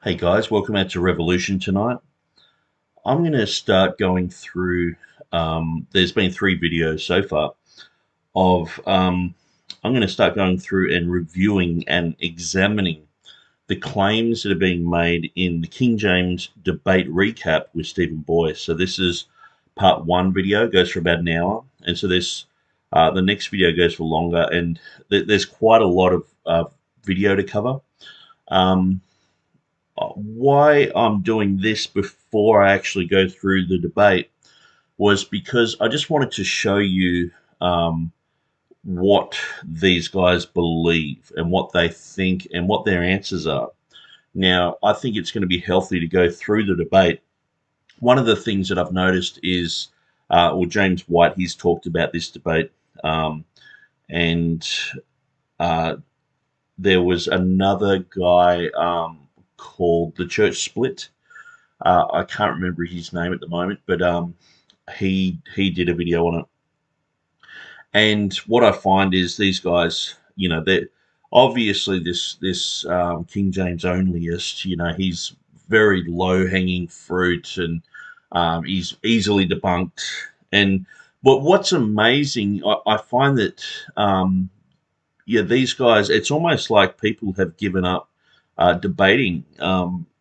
Hey guys, welcome out to Revolution tonight. I'm going to start going through, there's been 3 videos so far of, I'm going to start going through and reviewing and examining the claims that are being made in the King James debate recap with Stephen Boyce. So this is part 1 video, goes for about an hour. And so the next video goes for longer, and there's quite a lot of video to cover. Why I'm doing this before I actually go through the debate was because I just wanted to show you um, what these guys believe and what they think and what their answers are. Now, I think it's going to be healthy to go through the debate. One of the things that I've noticed is, James White, he's talked about this debate, and uh, there was another guy called the Church Split. I can't remember his name at the moment, but he did a video on it. And what I find is these guys, they're obviously this King James onlyist. He's very low hanging fruit, and he's easily debunked. And but what's amazing, I find that these guys, it's almost like people have given up debating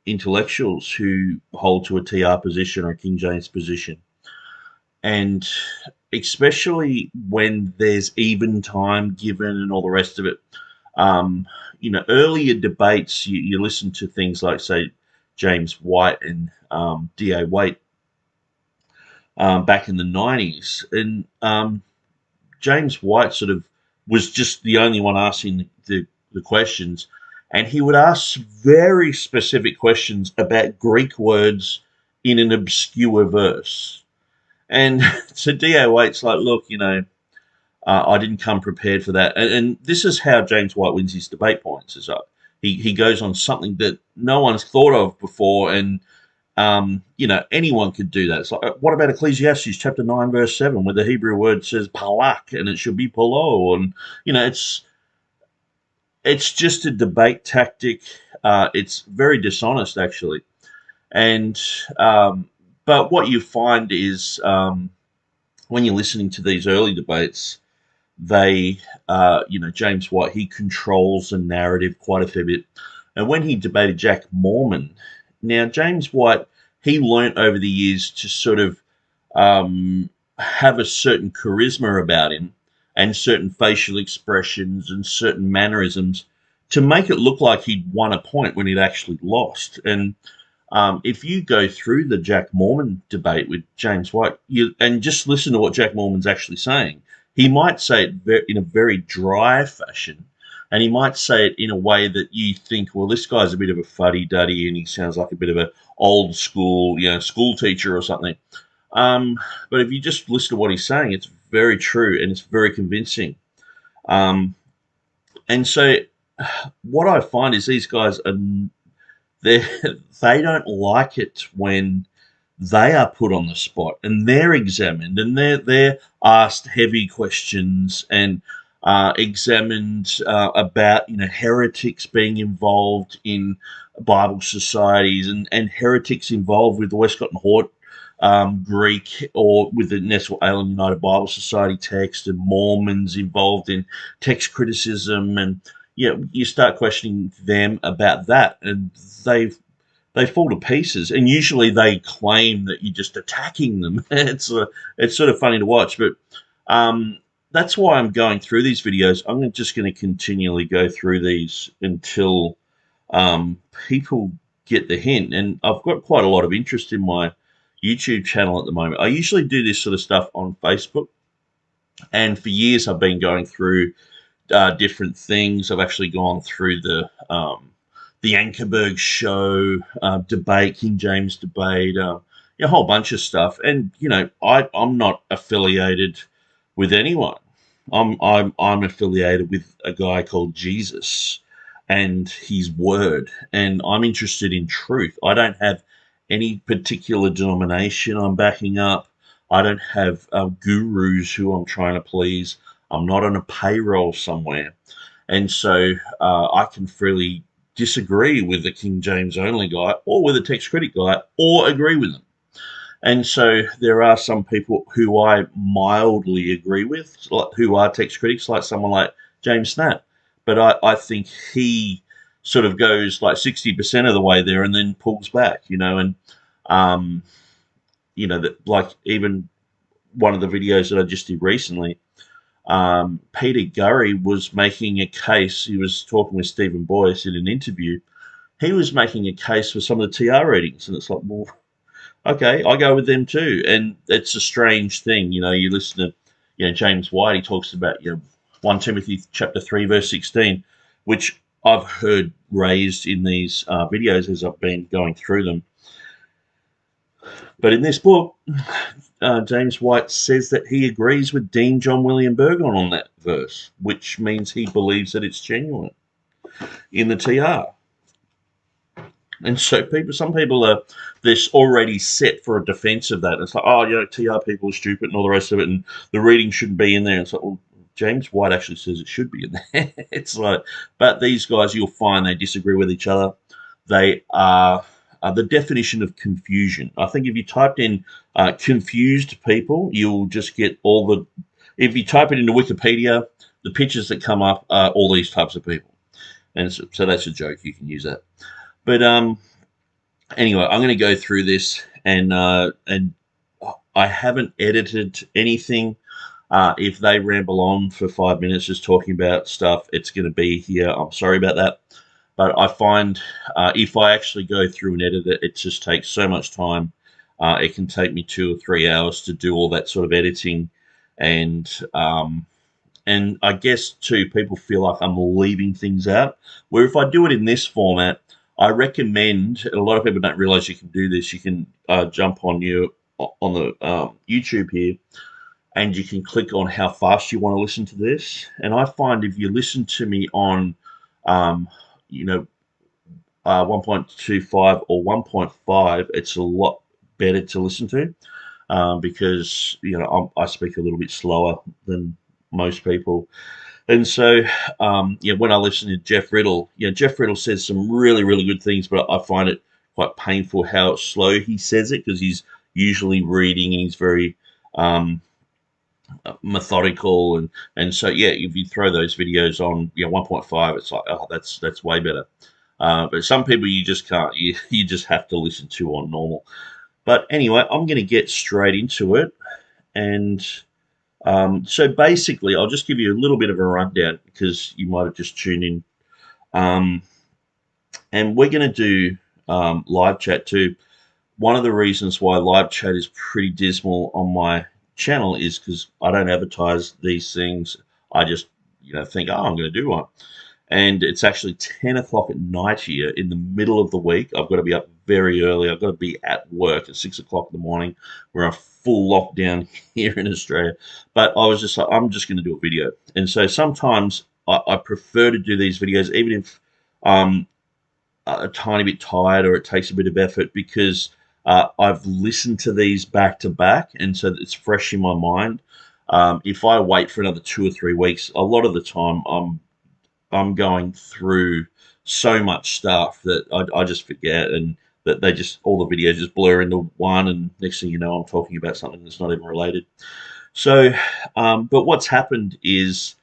intellectuals who hold to a TR position or a King James position. And especially when there's even time given and all the rest of it. Earlier debates, you listen to things like, say, James White and D.A. Waite back in the 90s. And James White sort of was just the only one asking the questions. And he would ask very specific questions about Greek words in an obscure verse. And to D.A. Waite's like, look, I didn't come prepared for that. And this is how James White wins his debate points. Is he goes on something that no one's thought of before, and anyone could do that. It's like, what about Ecclesiastes chapter 9, verse 7, where the Hebrew word says palak and it should be polo? And, it's just a debate tactic. It's very dishonest, actually. And, but what you find is when you're listening to these early debates, James White, he controls the narrative quite a fair bit. And when he debated Jack Mormon, now James White, he learnt over the years to sort of have a certain charisma about him and certain facial expressions and certain mannerisms to make it look like he'd won a point when he'd actually lost. And if you go through the Jack Mormon debate with James White, and just listen to what Jack Mormon's actually saying, he might say it in a very dry fashion, and he might say it in a way that you think, well, this guy's a bit of a fuddy-duddy, and he sounds like a bit of an old school, school teacher or something. But if you just listen to what he's saying, it's very true and it's very convincing. And so what I find is these guys are they they don't like it when they are put on the spot and they're examined and they're asked heavy questions and examined about heretics being involved in Bible societies and heretics involved with the Westcott and Hort Greek or with the Nestle Island United Bible Society text, and Mormons involved in text criticism, and you start questioning them about that, and they fall to pieces, and usually they claim that you're just attacking them. It's sort of funny to watch, but that's why I'm going through these videos. I'm just going to continually go through these until people get the hint, and I've got quite a lot of interest in my YouTube channel at the moment. I usually do this sort of stuff on Facebook, and for years I've been going through different things. I've actually gone through the Ankerberg show debate, King James debate, a whole bunch of stuff. And I'm not affiliated with anyone. I'm affiliated with a guy called Jesus and his word, and I'm interested in truth. I don't have any particular denomination I'm backing up. I don't have gurus who I'm trying to please. I'm not on a payroll somewhere. And so I can freely disagree with the King James only guy or with a text critic guy or agree with them. And so there are some people who I mildly agree with, who are text critics, like someone like James Snap. But I think he sort of goes like 60% of the way there and then pulls back, and um, that, like, even one of the videos that I just did recently, Peter Gurry was making a case. He was talking with Stephen Boyce in an interview. He was making a case for some of the TR readings, and it's like, well, okay, I go with them too. And it's a strange thing, you listen to, James White. He talks about, 1 Timothy chapter 3 verse 16, which I've heard raised in these videos as I've been going through them. But in this book, James White says that he agrees with Dean John William Burgon on that verse, which means he believes that it's genuine in the TR. And so some people are this already set for a defense of that. It's like, oh, TR people are stupid and all the rest of it, and the reading shouldn't be in there. And it's like, well, James White actually says it should be in there. It's like, but these guys, you'll find they disagree with each other. They are the definition of confusion. I think if you typed in confused people, you'll just get all the. If you type it into Wikipedia, the pictures that come up are all these types of people, and so that's a joke. You can use that. But anyway, I'm going to go through this, and I haven't edited anything. If they ramble on for 5 minutes just talking about stuff, it's going to be here. I'm sorry about that. But I find if I actually go through and edit it, it just takes so much time. It can take me 2 or 3 hours to do all that sort of editing. And I guess, too, people feel like I'm leaving things out. Where if I do it in this format, I recommend, and a lot of people don't realize you can do this, you can jump on the YouTube here, and you can click on how fast you want to listen to this. And I find if you listen to me on 1.25 or 1.5, it's a lot better to listen to because I speak a little bit slower than most people. And so, when I listen to Jeff Riddle, Jeff Riddle says some really, really good things, but I find it quite painful how slow he says it because he's usually reading and he's very methodical. And so, if you throw those videos on, 1.5, it's like, oh, that's way better. But some people you just can't, you just have to listen to on normal. But anyway, I'm going to get straight into it. And so basically, I'll just give you a little bit of a rundown because you might have just tuned in. And we're going to do live chat too. One of the reasons why live chat is pretty dismal on my channel is because I don't advertise these things. I just, think, I'm going to do one. And it's actually 10 o'clock at night here in the middle of the week. I've got to be up very early. I've got to be at work at 6 o'clock in the morning. We're on full lockdown here in Australia. But I was just like, I'm just going to do a video. And so sometimes I prefer to do these videos, even if I'm a tiny bit tired or it takes a bit of effort, because I've listened to these back to back. And so it's fresh in my mind. If I wait for another 2 or 3 weeks, a lot of the time I'm going through so much stuff that I just forget, and that they just, all the videos just blur into one, and next thing you know, I'm talking about something that's not even related. So, but what's happened is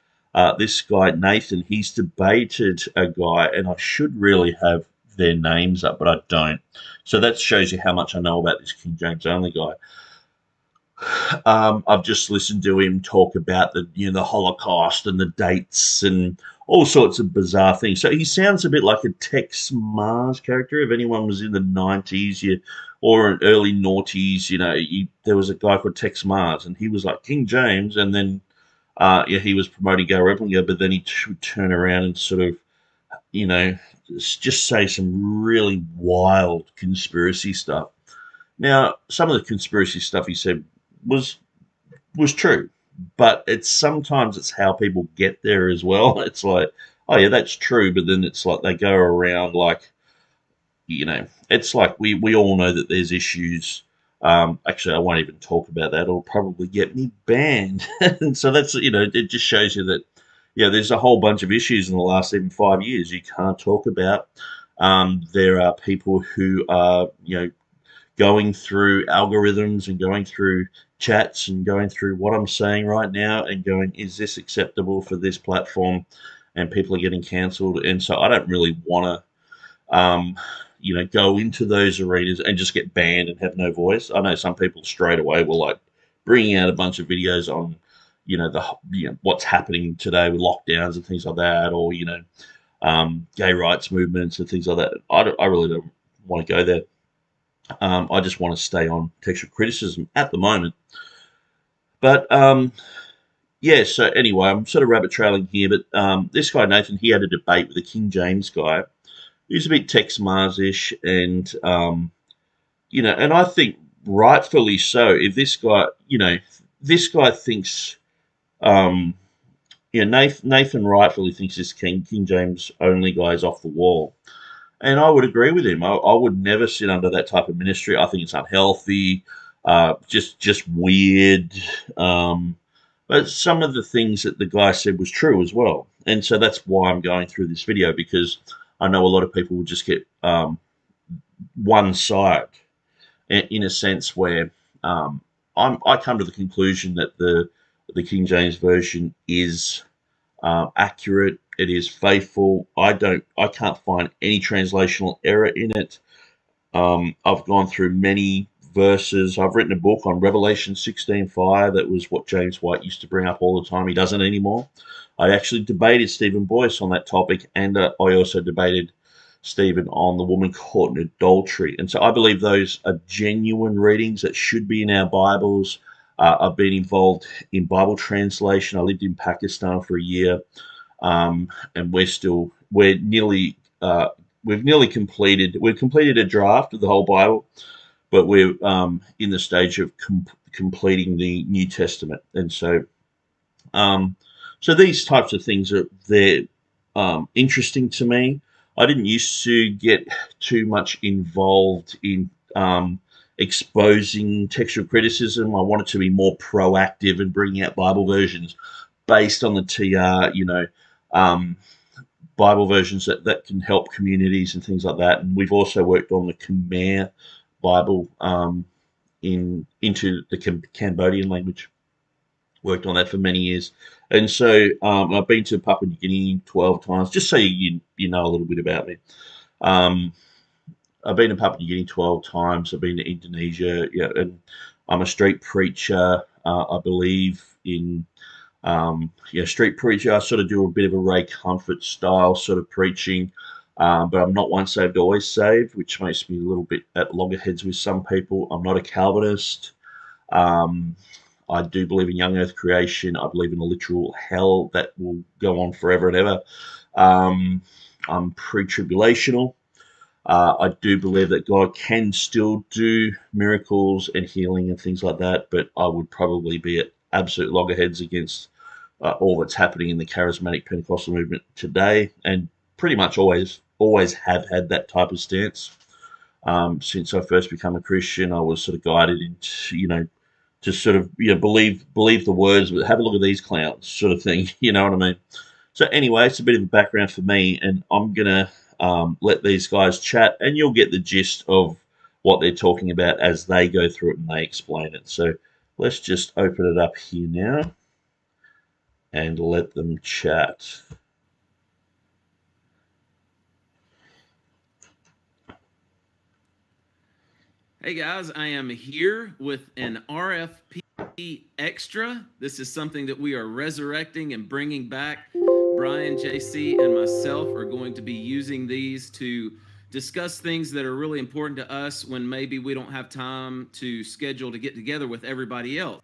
this guy, Nathan, he's debated a guy, and I should really have their names up, but I don't. So that shows you how much I know about this King James only guy. I've just listened to him talk about the Holocaust and the dates and all sorts of bizarre things. So he sounds a bit like a Tex Mars character. If anyone was in the 90s or early noughties, there was a guy called Tex Mars, and he was like King James, and then he was promoting Gary Replinger, but then he would turn around and sort of, just say some really wild conspiracy stuff. Now, some of the conspiracy stuff he said was true, but sometimes it's how people get there as well. It's like, oh yeah, that's true, but then it's like they go around like, it's like we all know that there's issues. Actually, I won't even talk about that. It'll probably get me banned. And so that's, it just shows you that, there's a whole bunch of issues in the last even 5 years you can't talk about. There are people who are, going through algorithms and going through chats and going through what I'm saying right now and going, is this acceptable for this platform? And people are getting cancelled. And so I don't really want to, go into those arenas and just get banned and have no voice. I know some people straight away were like bringing out a bunch of videos on, what's happening today with lockdowns and things like that, or, gay rights movements and things like that. I really don't want to go there. I just want to stay on textual criticism at the moment. But yeah, so anyway, I'm sort of rabbit trailing here, but this guy, Nathan, he had a debate with a King James guy. He was a bit Tex Mars-ish, and, and I think rightfully so. If this guy, this guy thinks, um, Nathan rightfully thinks this King James only guy is off the wall. And I would agree with him. I would never sit under that type of ministry. I think it's unhealthy, just weird. But some of the things that the guy said was true as well. And so that's why I'm going through this video, because I know a lot of people will just get one side in a sense where I come to the conclusion that the King James version is accurate. It is faithful. I can't find any translational error in it. I've gone through many verses. I've written a book on Revelation 16:5. That was what James White used to bring up all the time. He doesn't anymore. I actually debated Stephen Boyce on that topic, and I also debated Stephen on the woman caught in adultery. And so I believe those are genuine readings that should be in our Bibles. I've been involved in Bible translation. I lived in Pakistan for a year, and we've nearly completed a draft of the whole Bible, but we're in the stage of completing the New Testament. And so, so these types of things they're interesting to me. I didn't used to get too much involved in exposing textual criticism. I wanted to be more proactive in bringing out Bible versions based on the TR, Bible versions that can help communities and things like that. And we've also worked on the Khmer Bible into the Cambodian language. Worked on that for many years. And so I've been to Papua New Guinea 12 times, just so you know a little bit about me. I've been to Papua New Guinea 12 times. I've been to Indonesia, and I'm a street preacher. I believe in street preacher. I sort of do a bit of a Ray Comfort style sort of preaching, but I'm not once saved, always saved, which makes me a little bit at loggerheads with some people. I'm not a Calvinist. I do believe in young earth creation. I believe in a literal hell that will go on forever and ever. I'm pre-tribulational. I do believe that God can still do miracles and healing and things like that, but I would probably be at absolute loggerheads against all that's happening in the charismatic Pentecostal movement today, and pretty much always have had that type of stance. Since I first became a Christian, I was sort of guided into, to sort of believe the words, but have a look at these clowns, sort of thing. You know what I mean? So anyway, it's a bit of a background for me, and I'm gonna let these guys chat, and you'll get the gist of what they're talking about as they go through it and they explain it. So let's just open it up here now and let them chat. Hey guys, I am here with an RFP Extra. This is something that we are resurrecting and bringing back. Brian, JC, and myself are going to be using these to discuss things that are really important to us when maybe we don't have time to schedule to get together with everybody else.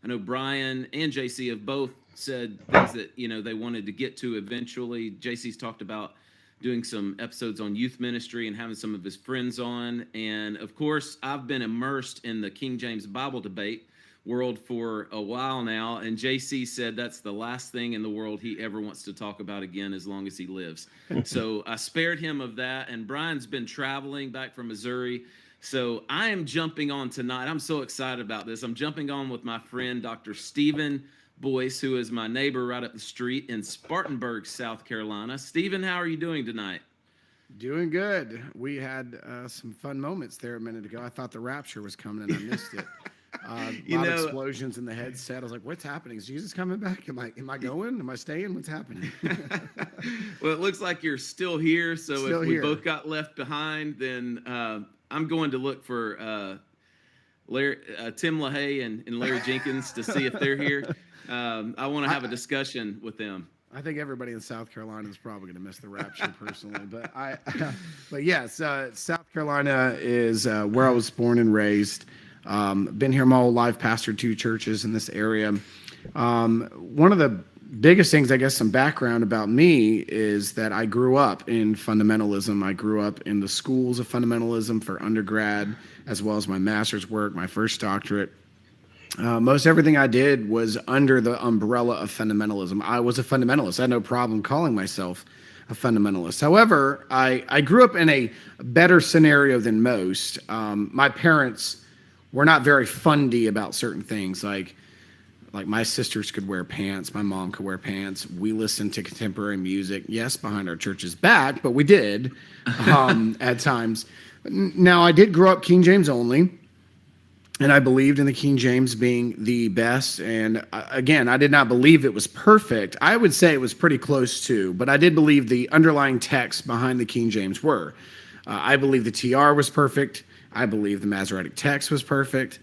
I know Brian and JC have both said things that they wanted to get to eventually. JC's talked about doing some episodes on youth ministry and having some of his friends on. And of course, I've been immersed in the King James Bible debate world for a while now, and JC said that's the last thing in the world he ever wants to talk about again as long as he lives. So I spared him of that, and Brian's been traveling back from Missouri. So I am jumping on tonight. I'm so excited about this. I'm jumping on with my friend, Dr. Stephen Boyce, who is my neighbor right up the street in Spartanburg, South Carolina. Stephen, how are you doing tonight? Doing good. We had some fun moments there a minute ago. I thought the rapture was coming and I missed it. A lot of explosions in the headset. I was like, "What's happening? Is Jesus coming back? Am I going? Am I staying? What's happening?" Well, it looks like you're still here. So Still if we here. both got left behind, then I'm going to look for Tim LaHaye and Larry Jenkins to see if they're here. I want to have a discussion with them. I think everybody in South Carolina is probably going to miss the rapture personally, but yes, South Carolina is where I was born and raised. Been here my whole life, pastored 2 churches in this area. One of the biggest things, I guess, some background about me is that I grew up in fundamentalism. I grew up in the schools of fundamentalism for undergrad, as well as my master's work, my first doctorate. Most everything I did was under the umbrella of fundamentalism. I was a fundamentalist. I had no problem calling myself a fundamentalist. However, I grew up in a better scenario than most. My parents were not very fundy about certain things, like my sisters could wear pants, my mom could wear pants. We listened to contemporary music, yes, behind our church's back, but we did at times. Now, I did grow up King James only. And I believed in the King James being the best. And again, I did not believe it was perfect. I would say it was pretty close to, but I did believe the underlying texts behind the King James were. I believe the TR was perfect. I believe the Masoretic text was perfect.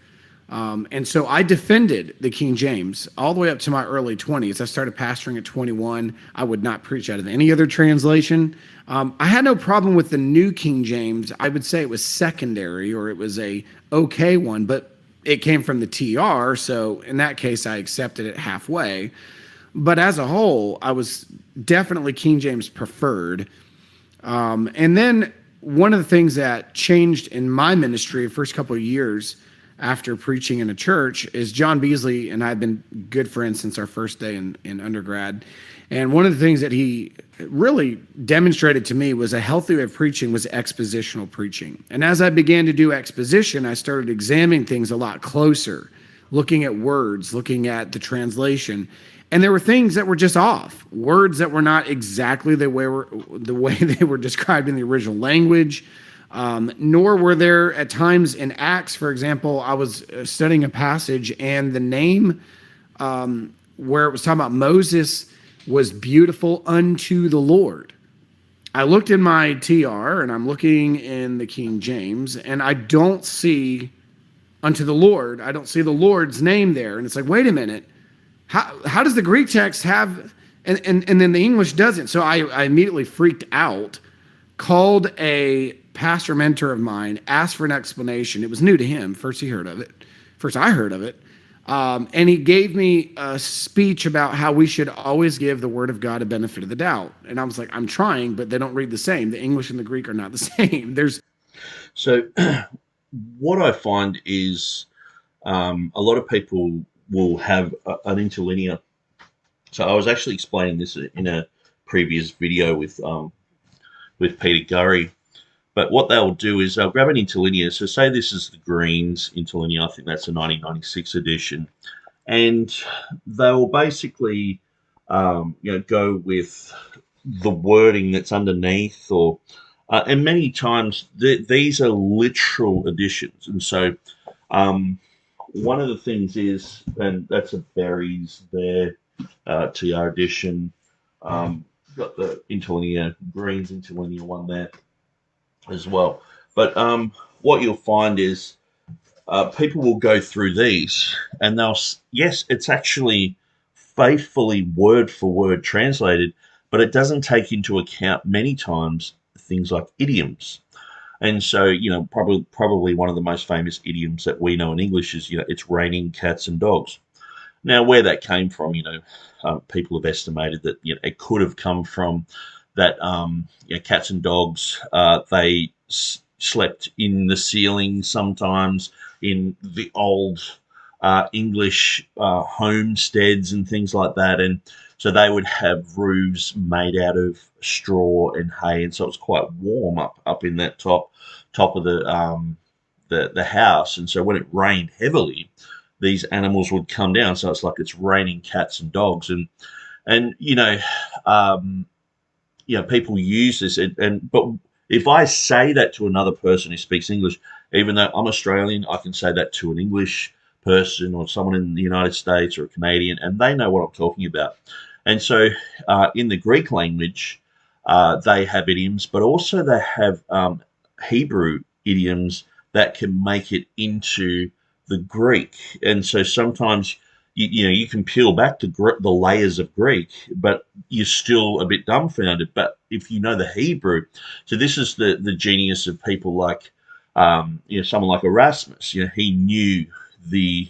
And so I defended the King James all the way up to my early 20s. I started pastoring at 21. I would not preach out of any other translation. I had no problem with the New King James. I would say it was secondary, or it was a okay one, but it came from the TR. So in that case, I accepted it halfway. But as a whole, I was definitely King James preferred. And then one of the things that changed in my ministry the first couple of years after preaching in a church is John Beasley and I have been good friends since our first day in undergrad. And one of the things that he really demonstrated to me was a healthy way of preaching was expositional preaching. And as I began to do exposition, I started examining things a lot closer, looking at words, looking at the translation. And there were things that were just off, words that were not exactly the way they were described in the original language. Nor were there at times in Acts, for example, I was studying a passage and the name where it was talking about Moses was beautiful unto the Lord. I looked in my TR and I'm looking in the King James and I don't see unto the Lord. I don't see the Lord's name there. And it's like, wait a minute. How does the Greek text have, and then the English doesn't? So I immediately freaked out, called a pastor mentor of mine, asked for an explanation. It was new to him. First I heard of it. And he gave me a speech about how we should always give the word of God a benefit of the doubt. And I was like, I'm trying, but they don't read the same. The English and the Greek are not the same. So what I find is a lot of people will have an interlinear. So I was actually explaining this in a previous video with Peter Gurry. But what they'll do is they'll grab an interlinear. So say this is the Green's interlinear. I think that's a 1996 edition. And they'll basically, go with the wording that's underneath, and many times these are literal editions. And so one of the things is, and that's a Berry's there, TR edition. Got the interlinear, Green's interlinear one there as well. But what you'll find is people will go through these and yes, it's actually faithfully word for word translated, but it doesn't take into account many times things like idioms. And so, probably one of the most famous idioms that we know in English is, it's raining cats and dogs. Now, where that came from, people have estimated that it could have come from that cats and dogs, they slept in the ceiling sometimes in the old English homesteads and things like that. And so they would have roofs made out of straw and hay. And so it's quite warm up in that top of the house. And so when it rained heavily, these animals would come down. So it's like it's raining cats and dogs, and people use this, but if I say that to another person who speaks English, even though I'm Australian, I can say that to an English person or someone in the United States or a Canadian, and they know what I'm talking about. And so, in the Greek language, they have idioms, but also they have Hebrew idioms that can make it into the Greek. And so sometimes you can peel back the layers of Greek, but you're still a bit dumbfounded. But if you know the Hebrew, so this is the genius of people like someone like Erasmus. He knew the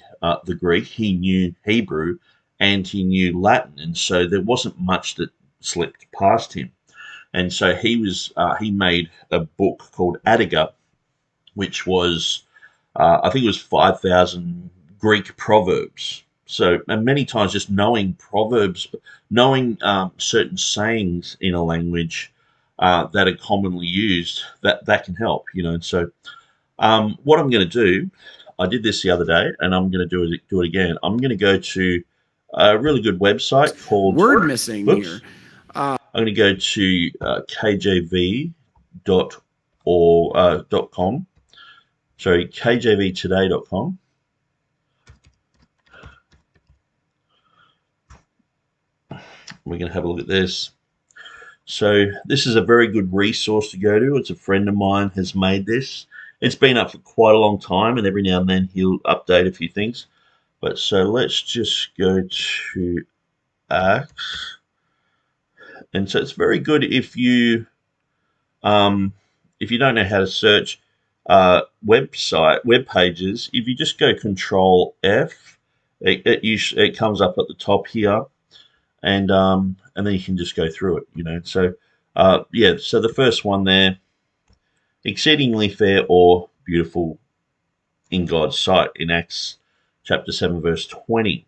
Greek, he knew Hebrew, and he knew Latin, and so there wasn't much that slipped past him. And so he made a book called Attica, which was I think it was 5,000 Greek proverbs. So, and many times just knowing proverbs, knowing certain sayings in a language that are commonly used, that can help, And so, what I'm going to do, I did this the other day, and I'm going to do it again. I'm going to go to a really good website called Word missing here. I'm going to go to kjv.com. Sorry, kjvtoday.com. We're going to have a look at this. So this is a very good resource to go to. It's a friend of mine has made this. It's been up for quite a long time, and every now and then he'll update a few things. But so let's just go to Acts. And so it's very good if you don't know how to search web pages. If you just go Control F, it comes up at the top here, and then you can just go through it. So so the first one there, exceedingly fair or beautiful in God's sight, in Acts chapter 7 verse 20.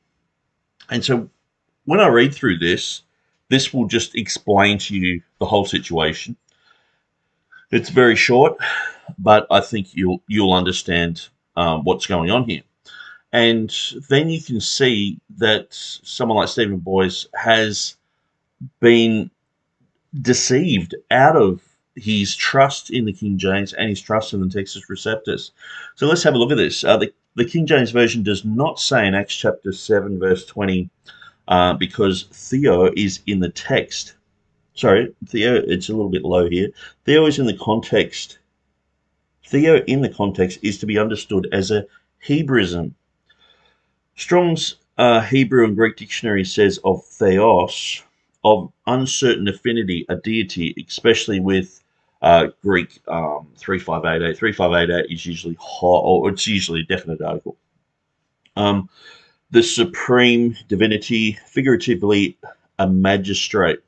And so when I read through this will just explain to you the whole situation. It's very short, but I think you'll understand what's going on here. And then you can see that someone like Stephen Boyce has been deceived out of his trust in the King James and his trust in the Textus Receptus. So let's have a look at this. The King James Version does not say in Acts chapter 7 verse 20 because Theo is in the text. Sorry, Theo, it's a little bit low here. Theo is in the context. Theo in the context is to be understood as a Hebraism. Strong's Hebrew and Greek dictionary says of theos, of uncertain affinity, a deity, especially with Greek 3588. 3588 is usually hot, or it's usually a definite article. The supreme divinity, figuratively a magistrate.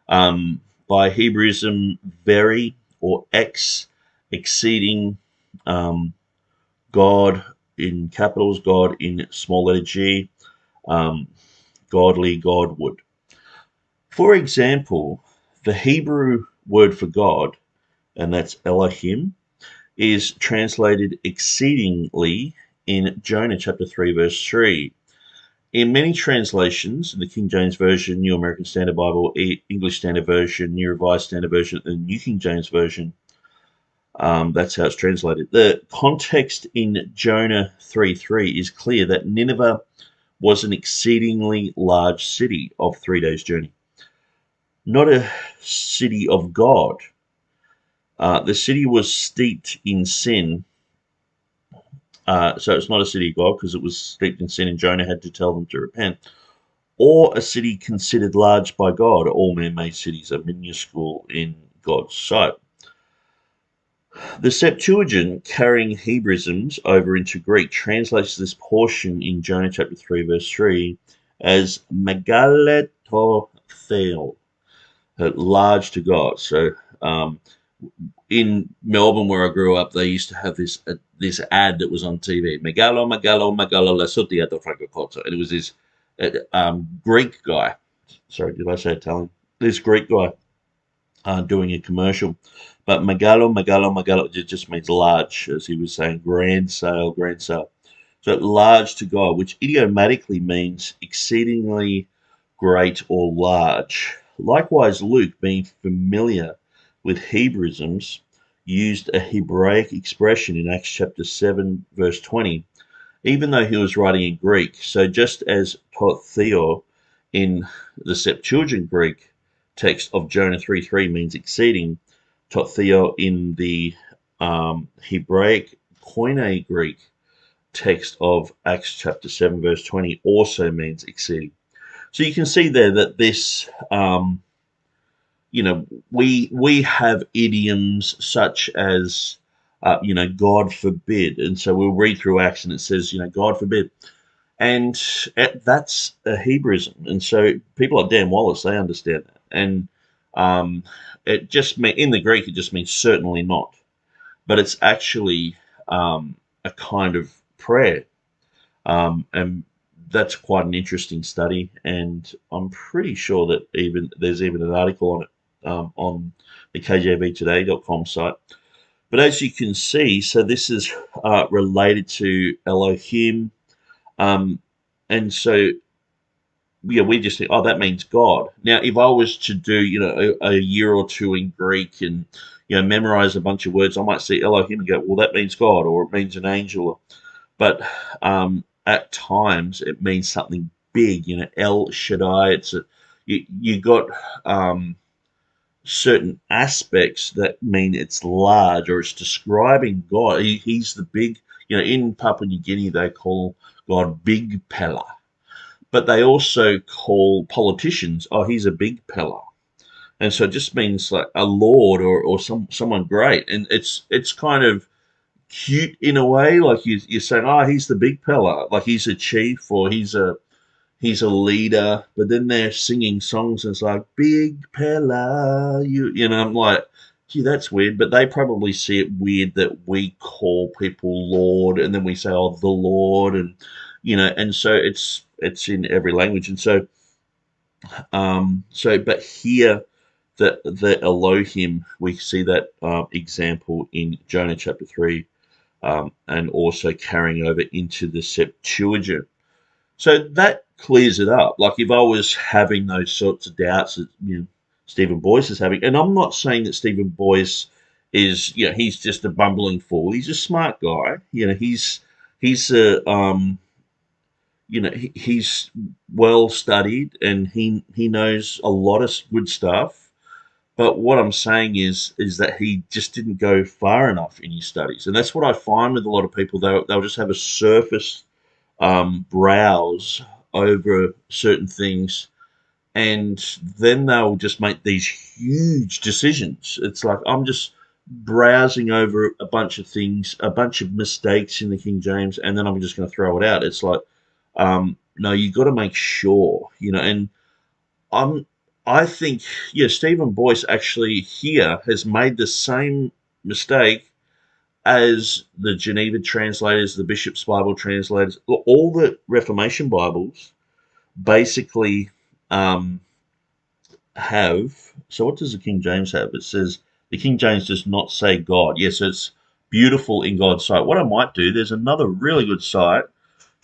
By Hebraism, very or exceeding, God in capitals, God in small letter g, godly, Godwood. For example, the Hebrew word for God, and that's Elohim, is translated exceedingly in Jonah chapter 3 verse 3. In many translations, in the King James Version, New American Standard Bible, English Standard Version, New Revised Standard Version, and New King James Version, that's how it's translated. The context in Jonah 3:3 is clear that Nineveh was an exceedingly large city of 3 days' journey, not a city of God. The city was steeped in sin. So it's not a city of God because it was steeped in sin, and Jonah had to tell them to repent. Or a city considered large by God. All man-made cities are minuscule in God's sight. The Septuagint, carrying Hebraisms over into Greek, translates this portion in Jonah chapter 3 verse 3 as megaletotheo, large to God. So in Melbourne, where I grew up, they used to have this ad that was on TV, megalo lasutiato francocozzo, and it was this Greek guy. Sorry, did I say Italian? This Greek guy doing a commercial, but megalo, it just means large, as he was saying, grand sale. So large to God, which idiomatically means exceedingly great or large. Likewise, Luke, being familiar with Hebraisms, used a Hebraic expression in Acts chapter 7, verse 20, even though he was writing in Greek. So just as tot theo in the Septuagint Greek text of Jonah 3:3 means exceeding, tot theo in the Hebraic Koine Greek text of Acts chapter 7, verse 20 also means exceeding. So you can see there that this, we have idioms such as, God forbid. And so we'll read through Acts and it says, God forbid. And that's a Hebraism. And so people like Dan Wallace, they understand that. And it just in the Greek, it just means certainly not. But it's actually a kind of prayer. And that's quite an interesting study. And I'm pretty sure that there's even an article on it on the kjvtoday.com site. But as you can see, so this is related to Elohim. And so, we just think, oh, that means God. Now, if I was to do, a year or two in Greek and, memorize a bunch of words, I might see Elohim and go, well, that means God, or it means an angel. But at times it means something big, El Shaddai. You got certain aspects that mean it's large or it's describing God. He's the big, in Papua New Guinea they call God Big Pella, but they also call politicians, oh, he's a big Pella. And so it just means like a lord or someone great. And it's kind of cute in a way, like you're saying, oh, he's the big Pella, like he's a chief or he's a leader. But then they're singing songs and it's like Big Pella, I'm like, gee, that's weird. But they probably see it weird that we call people Lord and then we say, oh, the Lord, and and so it's in every language. And so but here the Elohim, we see that example in Jonah chapter 3, and also carrying over into the Septuagint. So that clears it up. Like if I was having those sorts of doubts that Stephen Boyce is having, and I'm not saying that Stephen Boyce is he's just a bumbling fool. He's a smart guy. He's a he's well studied and he knows a lot of good stuff. But what I'm saying is that he just didn't go far enough in his studies, and that's what I find with a lot of people. They'll just have a surface browse over certain things, and then they'll just make these huge decisions. It's like, I'm just browsing over a bunch of things, a bunch of mistakes in the King James, and then I'm just going to throw it out. It's like, no, you got to make sure, and I think, Stephen Boyce actually here has made the same mistake as the Geneva translators, the Bishop's Bible translators, all the Reformation Bibles basically have. So what does the King James have? It says the King James does not say God. Yes, it's beautiful in God's sight. What I might do, there's another really good site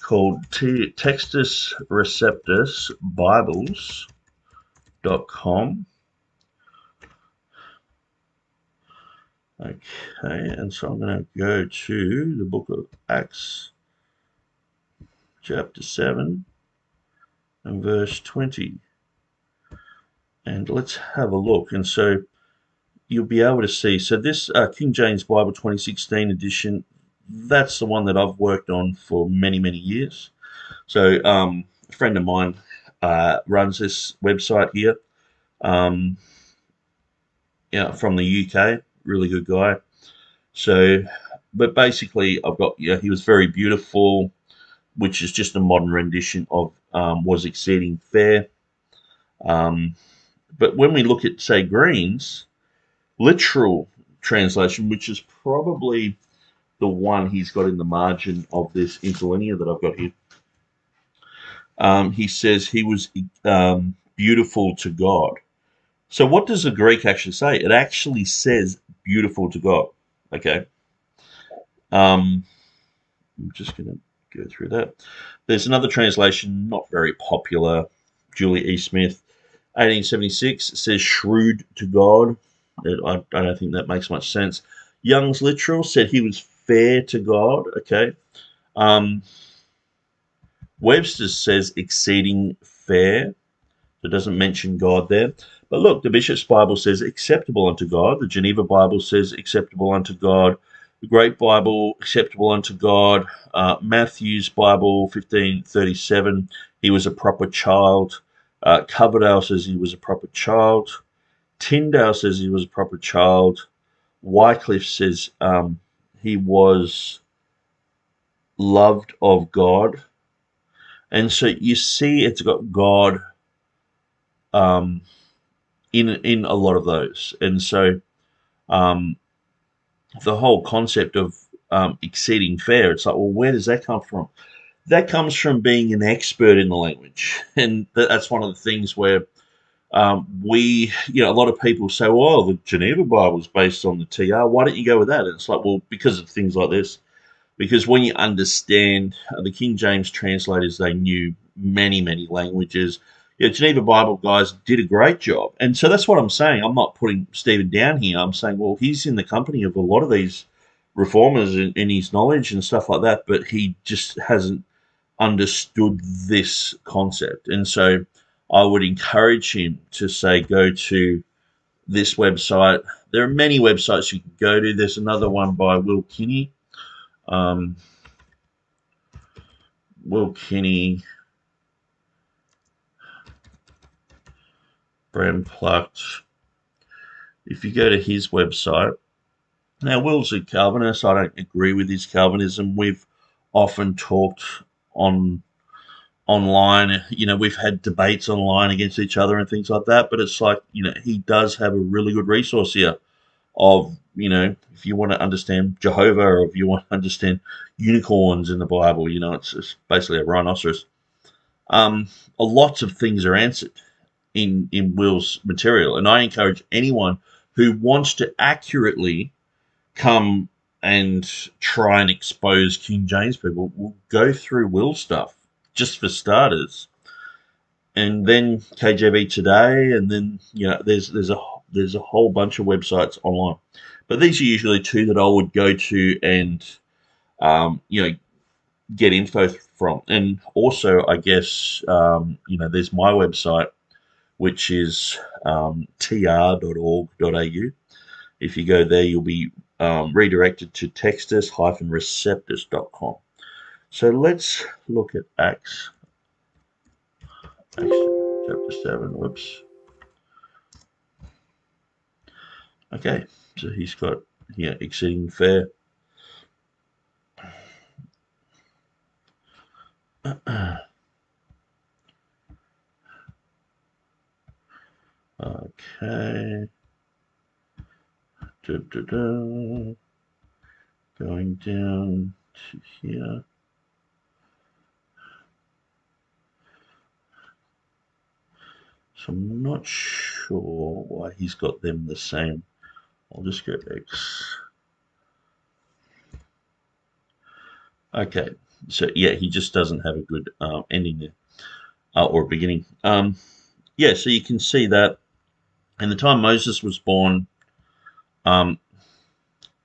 called Textus Receptus Bibles.com. Okay, and so I'm going to go to the book of Acts, chapter 7, and verse 20. And let's have a look. And so you'll be able to see. So this King James Bible 2016 edition, that's the one that I've worked on for many, many years. So a friend of mine runs this website here, from the UK, really good guy. So, but basically I've got, he was very beautiful, which is just a modern rendition of was exceeding fair. But when we look at, say, Green's literal translation, which is probably the one he's got in the margin of this interlinear that I've got here, he says he was beautiful to God. So what does the Greek actually say? It actually says beautiful to God. Okay. I'm just going to go through that. There's another translation, not very popular, Julie E. Smith, 1876, says shrewd to God. I don't think that makes much sense. Young's Literal said he was fair to God. Okay. Webster says exceeding fair. It doesn't mention God there. But look, the Bishop's Bible says acceptable unto God. The Geneva Bible says acceptable unto God. The Great Bible, acceptable unto God. Matthew's Bible, 1537, he was a proper child. Coverdale says he was a proper child. Tyndale says he was a proper child. Wycliffe says he was loved of God. And so you see it's got God in a lot of those. And so the whole concept of exceeding fair, it's like, well, where does that come from? That comes from being an expert in the language. And that's one of the things where a lot of people say, well, the Geneva Bible is based on the TR. Why don't you go with that? And it's like, well, because of things like this. Because when you understand the King James translators, they knew many, many languages. Geneva Bible guys did a great job. And so that's what I'm saying. I'm not putting Stephen down here. I'm saying, well, he's in the company of a lot of these reformers in his knowledge and stuff like that, but he just hasn't understood this concept. And so I would encourage him to say, go to this website. There are many websites you can go to. There's another one by Will Kinney. Will Kinney, Bram Plucked. If you go to his website, now Will's a Calvinist. I don't agree with his Calvinism. We've often talked online. We've had debates online against each other and things like that. But it's like, he does have a really good resource here of, if you want to understand Jehovah or if you want to understand unicorns in the Bible, it's basically a rhinoceros. Lots of things are answered in Will's material. And I encourage anyone who wants to accurately come and try and expose King James people will go through Will's stuff, just for starters. And then KJV Today, and then, there's a whole bunch of websites online. But these are usually two that I would go to and, get info from. And also, I guess, there's my website, which is tr.org.au. If you go there, you'll be redirected to textus-receptus.com. So let's look at Acts chapter 7. Whoops. Okay, so he's got here exceeding fair. Okay. Going down to here. So I'm not sure why he's got them the same. I'll just go X. Okay, so yeah, he just doesn't have a good ending there, or beginning. So you can see that in the time Moses was born, and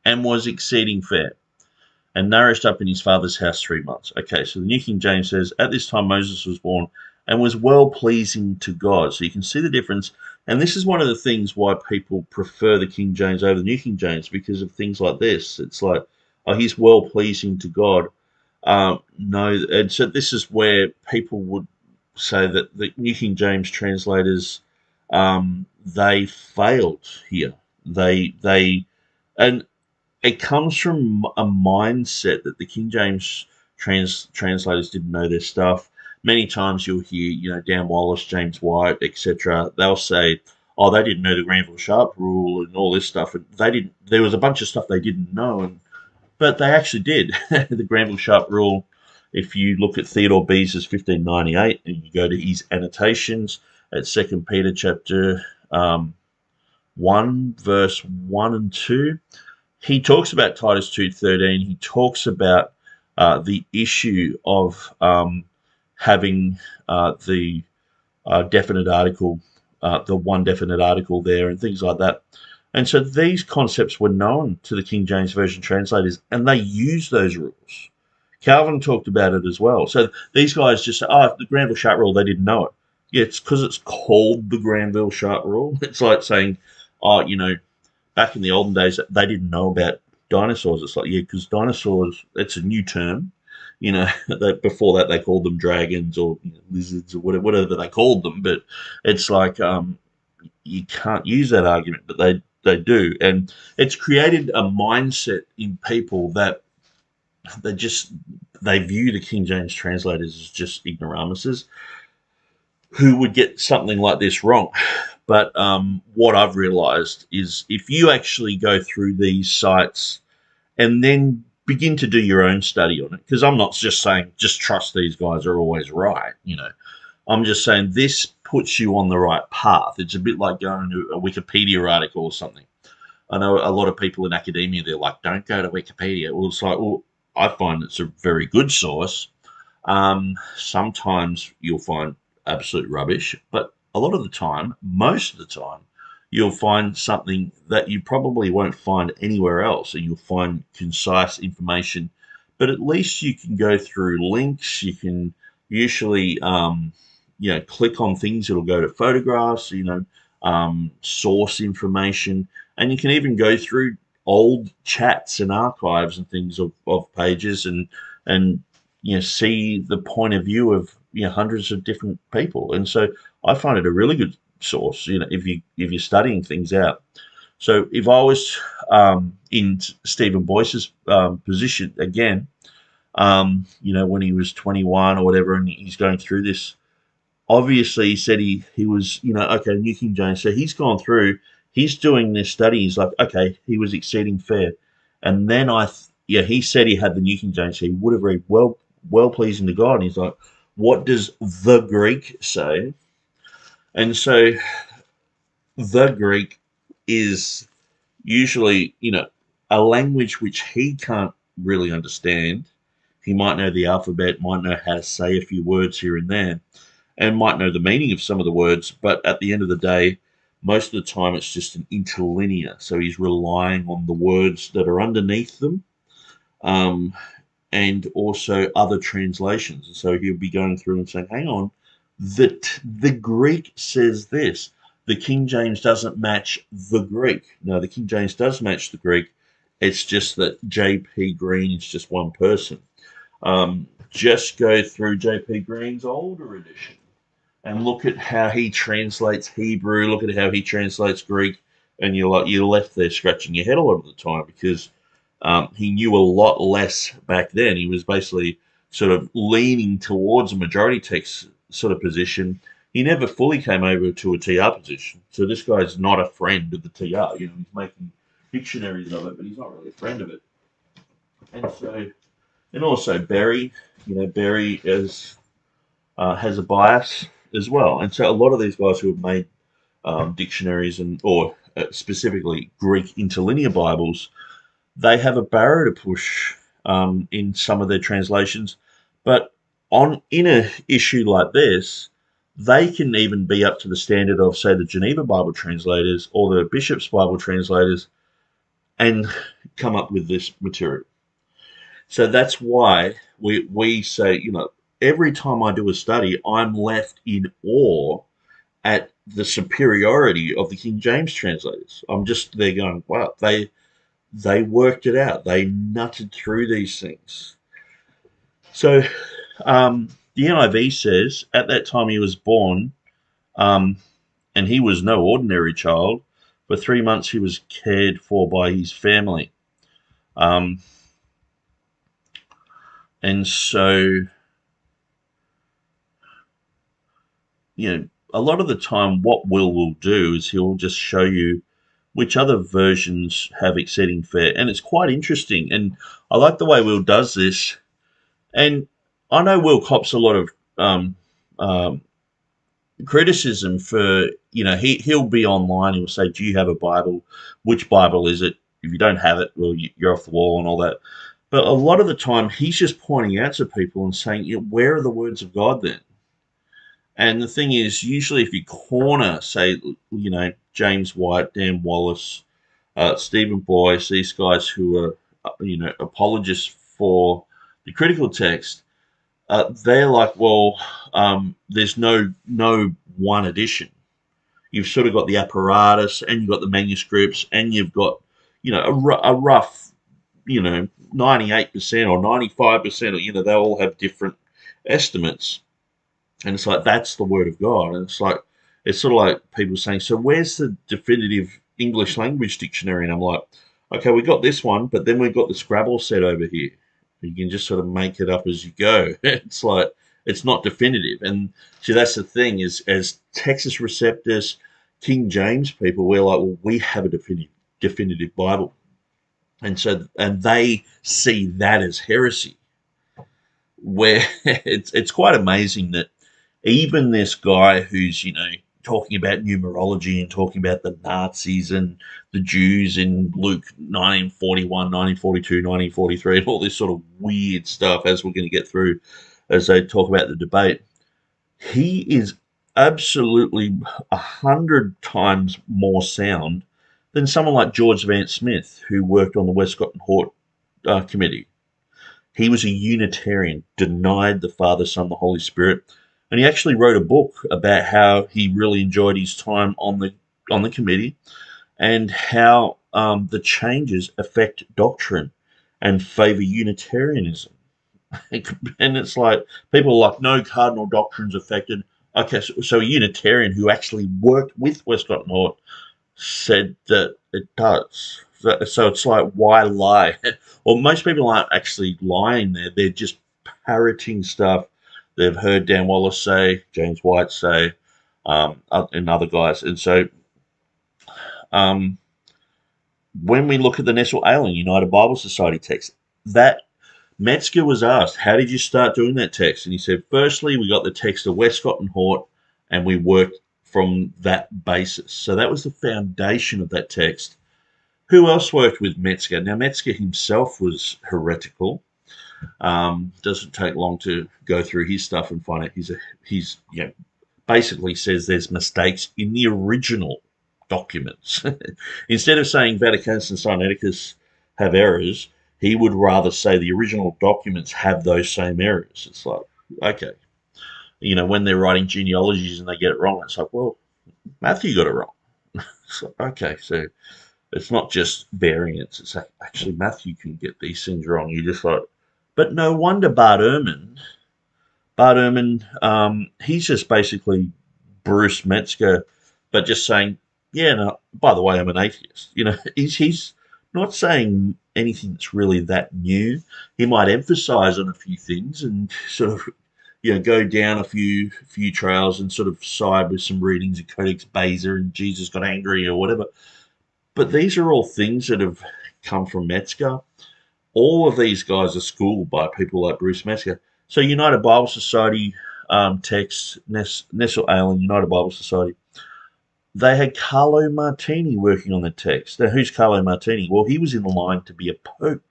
was exceeding fair, and nourished up in his father's house 3 months. Okay, so the New King James says, at this time Moses was born, and was well-pleasing to God. So you can see the difference. And this is one of the things why people prefer the King James over the New King James, because of things like this. It's like, oh, he's well-pleasing to God. No, and so this is where people would say that the New King James translators, they failed here. And it comes from a mindset that the King James translators didn't know their stuff. Many times you'll hear, Dan Wallace, James White, etc. They'll say, oh, they didn't know the Granville-Sharp rule and all this stuff. And there was a bunch of stuff they didn't know, but they actually did. The Granville-Sharp rule, if you look at Theodore Beza's 1598 and you go to his annotations at 2 Peter chapter 1, verse 1 and 2, he talks about Titus 2:13. He talks about the issue of having the definite article, the one definite article there, and things like that. And so these concepts were known to the King James Version translators, and they used those rules. Calvin talked about it as well. So these guys just say, oh, the Granville-Sharp rule, they didn't know it. Yeah, it's because it's called the Granville-Sharp rule. It's like saying, oh, back in the olden days, they didn't know about dinosaurs. It's like, yeah, because dinosaurs, it's a new term. Before that, they called them dragons or lizards or whatever they called them. But it's like you can't use that argument, but they do. And it's created a mindset in people that they view the King James translators as just ignoramuses who would get something like this wrong. But what I've realized is if you actually go through these sites and then begin to do your own study on it, because I'm not just saying just trust these guys are always right, I'm just saying this puts you on the right path. It's a bit like going to a Wikipedia article or something. I know a lot of people in academia, they're like, don't go to Wikipedia. Well, it's like, well, I find it's a very good source. Sometimes you'll find absolute rubbish, but a lot of the time, most of the time, you'll find something that you probably won't find anywhere else, and you'll find concise information. But at least you can go through links. You can usually, click on things that'll go to photographs, source information, and you can even go through old chats and archives and things of pages and see the point of view of hundreds of different people. And so I find it a really good source, if you're studying things out. So if I was in Stephen Boyce's position again, when he was 21 or whatever, and he's going through this, obviously he said he was, okay, New King James. So he's gone through, he's doing this study. He's like, okay, he was exceeding fair. And then he said he had the New King James. So he would have read well pleasing to God. And he's like, what does the Greek say? And so the Greek is usually, a language which he can't really understand. He might know the alphabet, might know how to say a few words here and there, and might know the meaning of some of the words, but at the end of the day, most of the time it's just an interlinear. So he's relying on the words that are underneath them, and also other translations. And so he'll be going through and saying, hang on, the Greek says this. The King James doesn't match the Greek. No, the King James does match the Greek. It's just that J.P. Green is just one person. Just go through J.P. Green's older edition and look at how he translates Hebrew, look at how he translates Greek, and you're left there scratching your head a lot of the time because he knew a lot less back then. He was basically sort of leaning towards a majority text sort of position. He never fully came over to a TR position. So this guy's not a friend of the TR. He's making dictionaries of it, but he's not really a friend of it. And also Berry, Berry has a bias as well. And so a lot of these guys who have made dictionaries or specifically Greek interlinear Bibles, they have a barrier to push in some of their translations. But in an issue like this, they can even be up to the standard of, say, the Geneva Bible translators or the Bishop's Bible translators and come up with this material. So that's why we say, every time I do a study, I'm left in awe at the superiority of the King James translators. I'm just there going, wow, they worked it out. They nutted through these things. So the NIV says, at that time he was born, and he was no ordinary child. For 3 months he was cared for by his family. And so, a lot of the time what Will do is he'll just show you which other versions have exceeding fair. And it's quite interesting. And I like the way Will does this. And I know Will cops a lot of criticism for, he'll be online. He'll say, do you have a Bible? Which Bible is it? If you don't have it, well, you're off the wall and all that. But a lot of the time, he's just pointing out to people and saying, where are the words of God then? And the thing is, usually if you corner, say, James White, Dan Wallace, Stephen Boyce, these guys who are, apologists for the critical text, they're like, well, there's no one edition. You've sort of got the apparatus, and you've got the manuscripts, and you've got, a rough, 98% or 95%, or, they all have different estimates. And it's like, that's the word of God. And it's sort of like people saying, so where's the definitive English language dictionary? And I'm like, okay, we got this one, but then we've got the Scrabble set over here. You can just sort of make it up as you go. It's like, it's not definitive. And see, that's the thing is, as Texas Receptus, King James people, we're like, well, we have a definitive Bible. And they see that as heresy, where it's quite amazing that even this guy who's, talking about numerology and talking about the Nazis and the Jews in Luke 1941, 1942, 1943, and all this sort of weird stuff, as we're going to get through as they talk about the debate, he is absolutely 100 times more sound than someone like George Vance Smith, who worked on the Westcott and Hort committee. He was a Unitarian, denied the Father, Son, the Holy Spirit, and he actually wrote a book about how he really enjoyed his time on the committee and how the changes affect doctrine and favour Unitarianism. And it's like, people are like, no cardinal doctrine's affected. Okay, so a Unitarian who actually worked with Westcott and Hort said that it does. So it's like, why lie? Well, most people aren't actually lying there. They're just parroting stuff they've heard Dan Wallace say, James White say, and other guys. And so when we look at the Nestle Aland United Bible Society text, that Metzger was asked, how did you start doing that text? And he said, firstly, we got the text of Westcott and Hort, and we worked from that basis. So that was the foundation of that text. Who else worked with Metzger? Now, Metzger himself was heretical. Doesn't take long to go through his stuff and find out he's basically says there's mistakes in the original documents. Instead of saying Vaticanus and Sinaiticus have errors, he would rather say the original documents have those same errors. It's like, okay, when they're writing genealogies and they get it wrong, it's like, well, Matthew got it wrong. So, okay, so it's not just variants. It's actually Matthew can get these things wrong. You just like, but no wonder Bart Ehrman, he's just basically Bruce Metzger, but just saying, yeah, no, by the way, I'm an atheist. He's not saying anything that's really that new. He might emphasize on a few things and sort of, go down a few trails and sort of side with some readings of Codex Bezer and Jesus got angry or whatever. But these are all things that have come from Metzger. All of these guys are schooled by people like Bruce Metzger. So United Bible Society text, Nestle Aland, United Bible Society, they had Carlo Martini working on the text. Now, who's Carlo Martini? Well, he was in line to be a pope.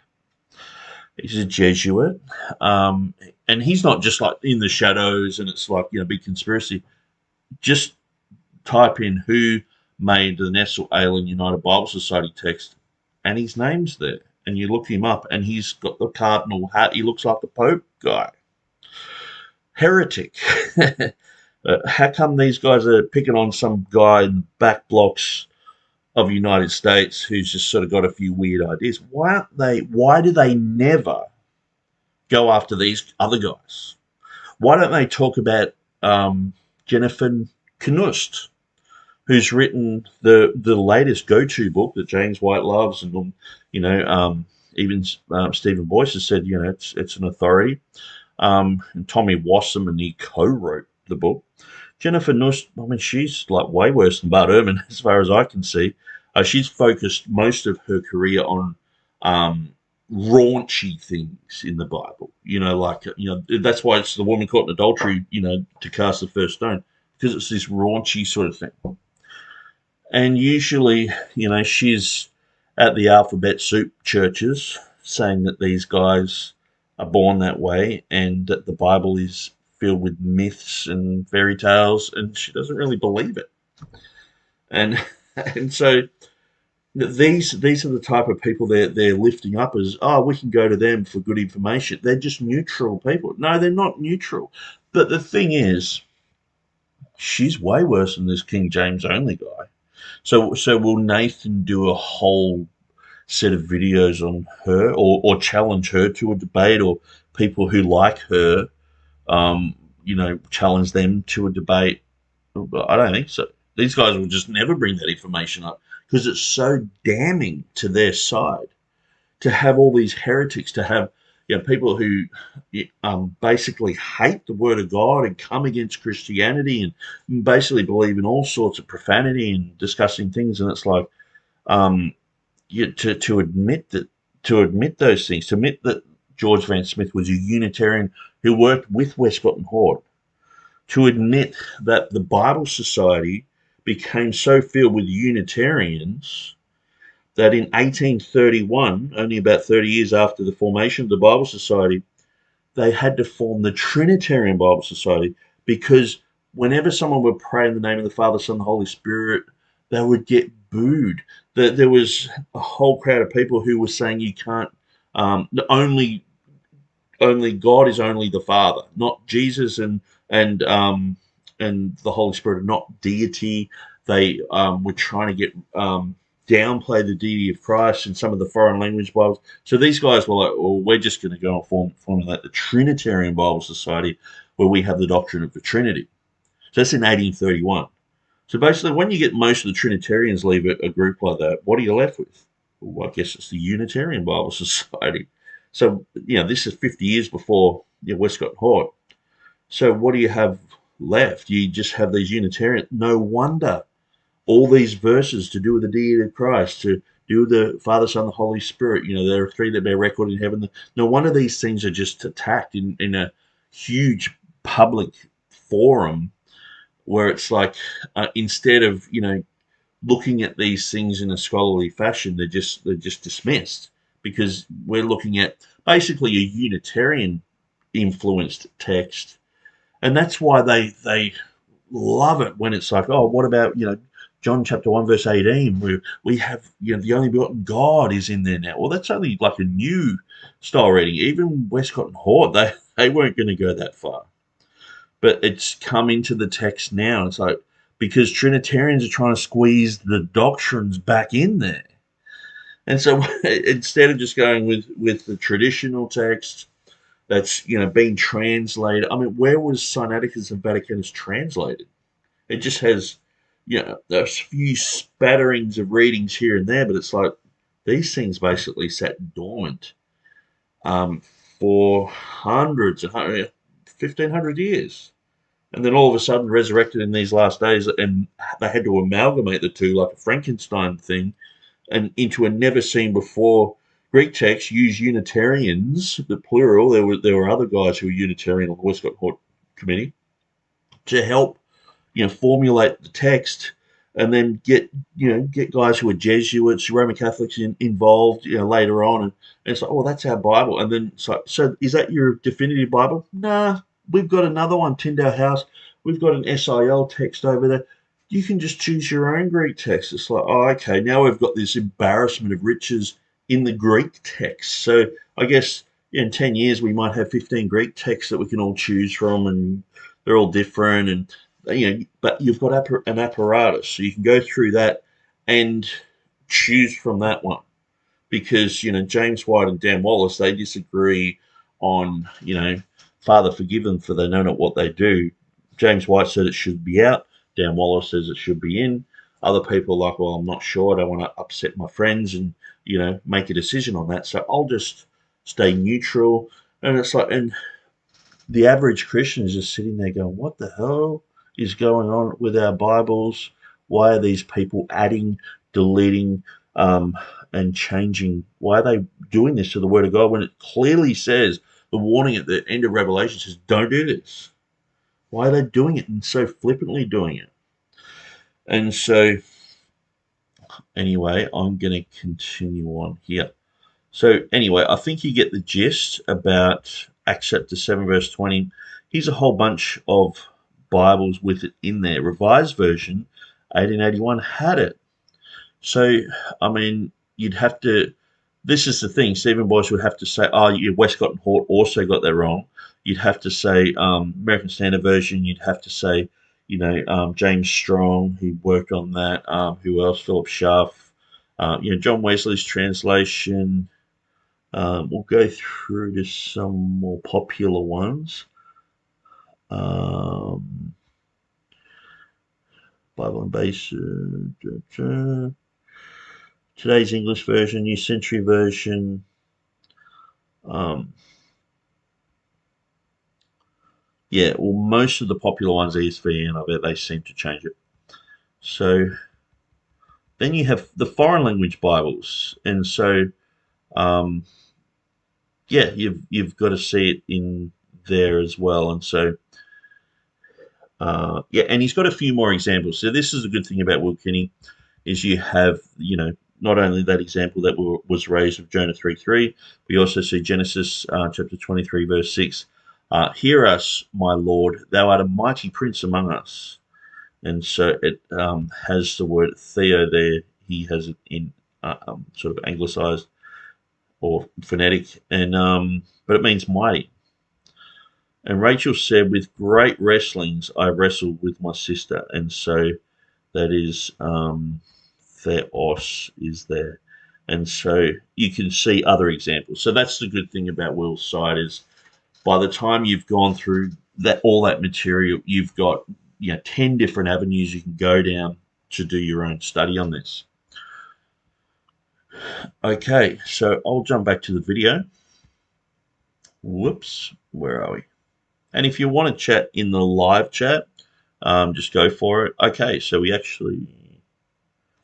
He's a Jesuit. And he's not just like in the shadows and it's like, big conspiracy. Just type in who made the Nestle Aland United Bible Society text, and his name's there. And you look him up, and he's got the cardinal hat. He looks like the Pope guy. Heretic. How come these guys are picking on some guy in the back blocks of the United States who's just sort of got a few weird ideas? Why do they never go after these other guys? Why don't they talk about Jennifer Knust, who's written the latest go-to book that James White loves, and even Stephen Boyce has said it's an authority. And Tommy Wasserman, he co-wrote the book. Jennifer Knust, she's like way worse than Bart Ehrman as far as I can see. She's focused most of her career on raunchy things in the Bible. That's why it's the woman caught in adultery. To cast the first stone, because it's this raunchy sort of thing. And usually, she's at the alphabet soup churches, saying that these guys are born that way and that the Bible is filled with myths and fairy tales, and she doesn't really believe it. And and so these are the type of people they're lifting up as, oh, we can go to them for good information. They're just neutral people. No, they're not neutral. But the thing is, she's way worse than this King James only guy. So will Nathan do a whole set of videos on her, or challenge her to a debate, or people who like her, challenge them to a debate? I don't think so. These guys will just never bring that information up because it's so damning to their side to have all these heretics, to have people who basically hate the Word of God and come against Christianity and basically believe in all sorts of profanity and disgusting things. And it's like, to admit those things, to admit that George Van Smith was a Unitarian who worked with Westcott and Hort, to admit that the Bible Society became so filled with Unitarians that in 1831, only about 30 years after the formation of the Bible Society, they had to form the Trinitarian Bible Society, because whenever someone would pray in the name of the Father, Son, and the Holy Spirit, they would get booed. There was a whole crowd of people who were saying you can't, only God is only the Father, not Jesus and the Holy Spirit are not deity. They were trying to get downplay the deity of Christ in some of the foreign language Bibles. So these guys were like, well, we're just going to go and formulate the Trinitarian Bible Society, where we have the doctrine of the Trinity. So that's in 1831. So basically, when you get most of the Trinitarians leave a group like that, what are you left with? Well, I guess it's the Unitarian Bible Society. So, this is 50 years before Westcott and Hort. So what do you have left? You just have these Unitarians. No wonder all these verses to do with the deity of Christ, to do with the Father, Son, the Holy Spirit. There are three that bear record in heaven. No wonder these things are just attacked in a huge public forum, where it's like, instead of looking at these things in a scholarly fashion, they're just dismissed, because we're looking at basically a Unitarian influenced text. And that's why they love it when it's like, oh, what about, John chapter 1, verse 18, where we have, the only begotten God is in there now. Well, that's only like a new style reading. Even Westcott and Hort, they weren't going to go that far. But it's come into the text now. It's like, because Trinitarians are trying to squeeze the doctrines back in there. And so instead of just going with the traditional text that's being translated, I mean, where was Sinaiticus and Vaticanus translated? It just has a few spatterings of readings here and there, but it's like these things basically sat dormant for hundreds and 1,500 years. And then all of a sudden resurrected in these last days, and they had to amalgamate the two like a Frankenstein thing, and into a never seen before Greek text. Use Unitarians, the plural. There were other guys who were Unitarian on the Westcott Hort Committee, to help formulate the text, and then get guys who are Jesuits, Roman Catholics involved later on, and it's like, oh, that's our Bible. And then so is that your definitive Bible? Nah, we've got another one, Tyndale House. We've got an SIL text over there. You can just choose your own Greek text. It's like, oh, okay, now we've got this embarrassment of riches in the Greek text. So I guess in 10 years we might have 15 Greek texts that we can all choose from, and they're all different. And but you've got an apparatus, so you can go through that and choose from that one. Because James White and Dan Wallace, they disagree on Father, forgive them, for they know not what they do. James White said it should be out. Dan Wallace says it should be in. Other people are like, well, I'm not sure. I don't want to upset my friends and make a decision on that. So I'll just stay neutral. And it's like, and the average Christian is just sitting there going, what the hell is going on with our Bibles? Why are these people adding, deleting, and changing? Why are they doing this to the Word of God when it clearly says, the warning at the end of Revelation says, don't do this? Why are they doing it and so flippantly doing it? And so, anyway, I'm going to continue on here. So anyway, I think you get the gist about Acts chapter 7, verse 20. Here's a whole bunch of Bibles with it in there. Revised version, 1881, had it. So, I mean, you'd have to. This is the thing. Stephen Boyce would have to say, "Oh, yeah, Westcott and Hort also got that wrong." You'd have to say American Standard Version. You'd have to say, James Strong. He worked on that. Who else? Philip Schaff. John Wesley's translation. We'll go through to some more popular ones. Bible and Base. Today's English version, New Century Version. Most of the popular ones, ESV, and I bet they seem to change it. So then you have the foreign language Bibles, and so you've got to see it in there as well, and so and he's got a few more examples. So this is a good thing about Will Kinney, is you have not only that example that was raised of Jonah 3:3, we also see Genesis chapter 23 verse 6. Hear us, my Lord, thou art a mighty prince among us. And so it has the word theo there. He has it in sort of anglicized or phonetic, and but it means mighty. And Rachel said, with great wrestlings I wrestled with my sister. And so that is theos is there. And so you can see other examples. So that's the good thing about Will's site, is by the time you've gone through all that material, you've got 10 different avenues you can go down to do your own study on this. Okay, so I'll jump back to the video. Whoops, where are we? And if you want to chat in the live chat, just go for it. Okay, so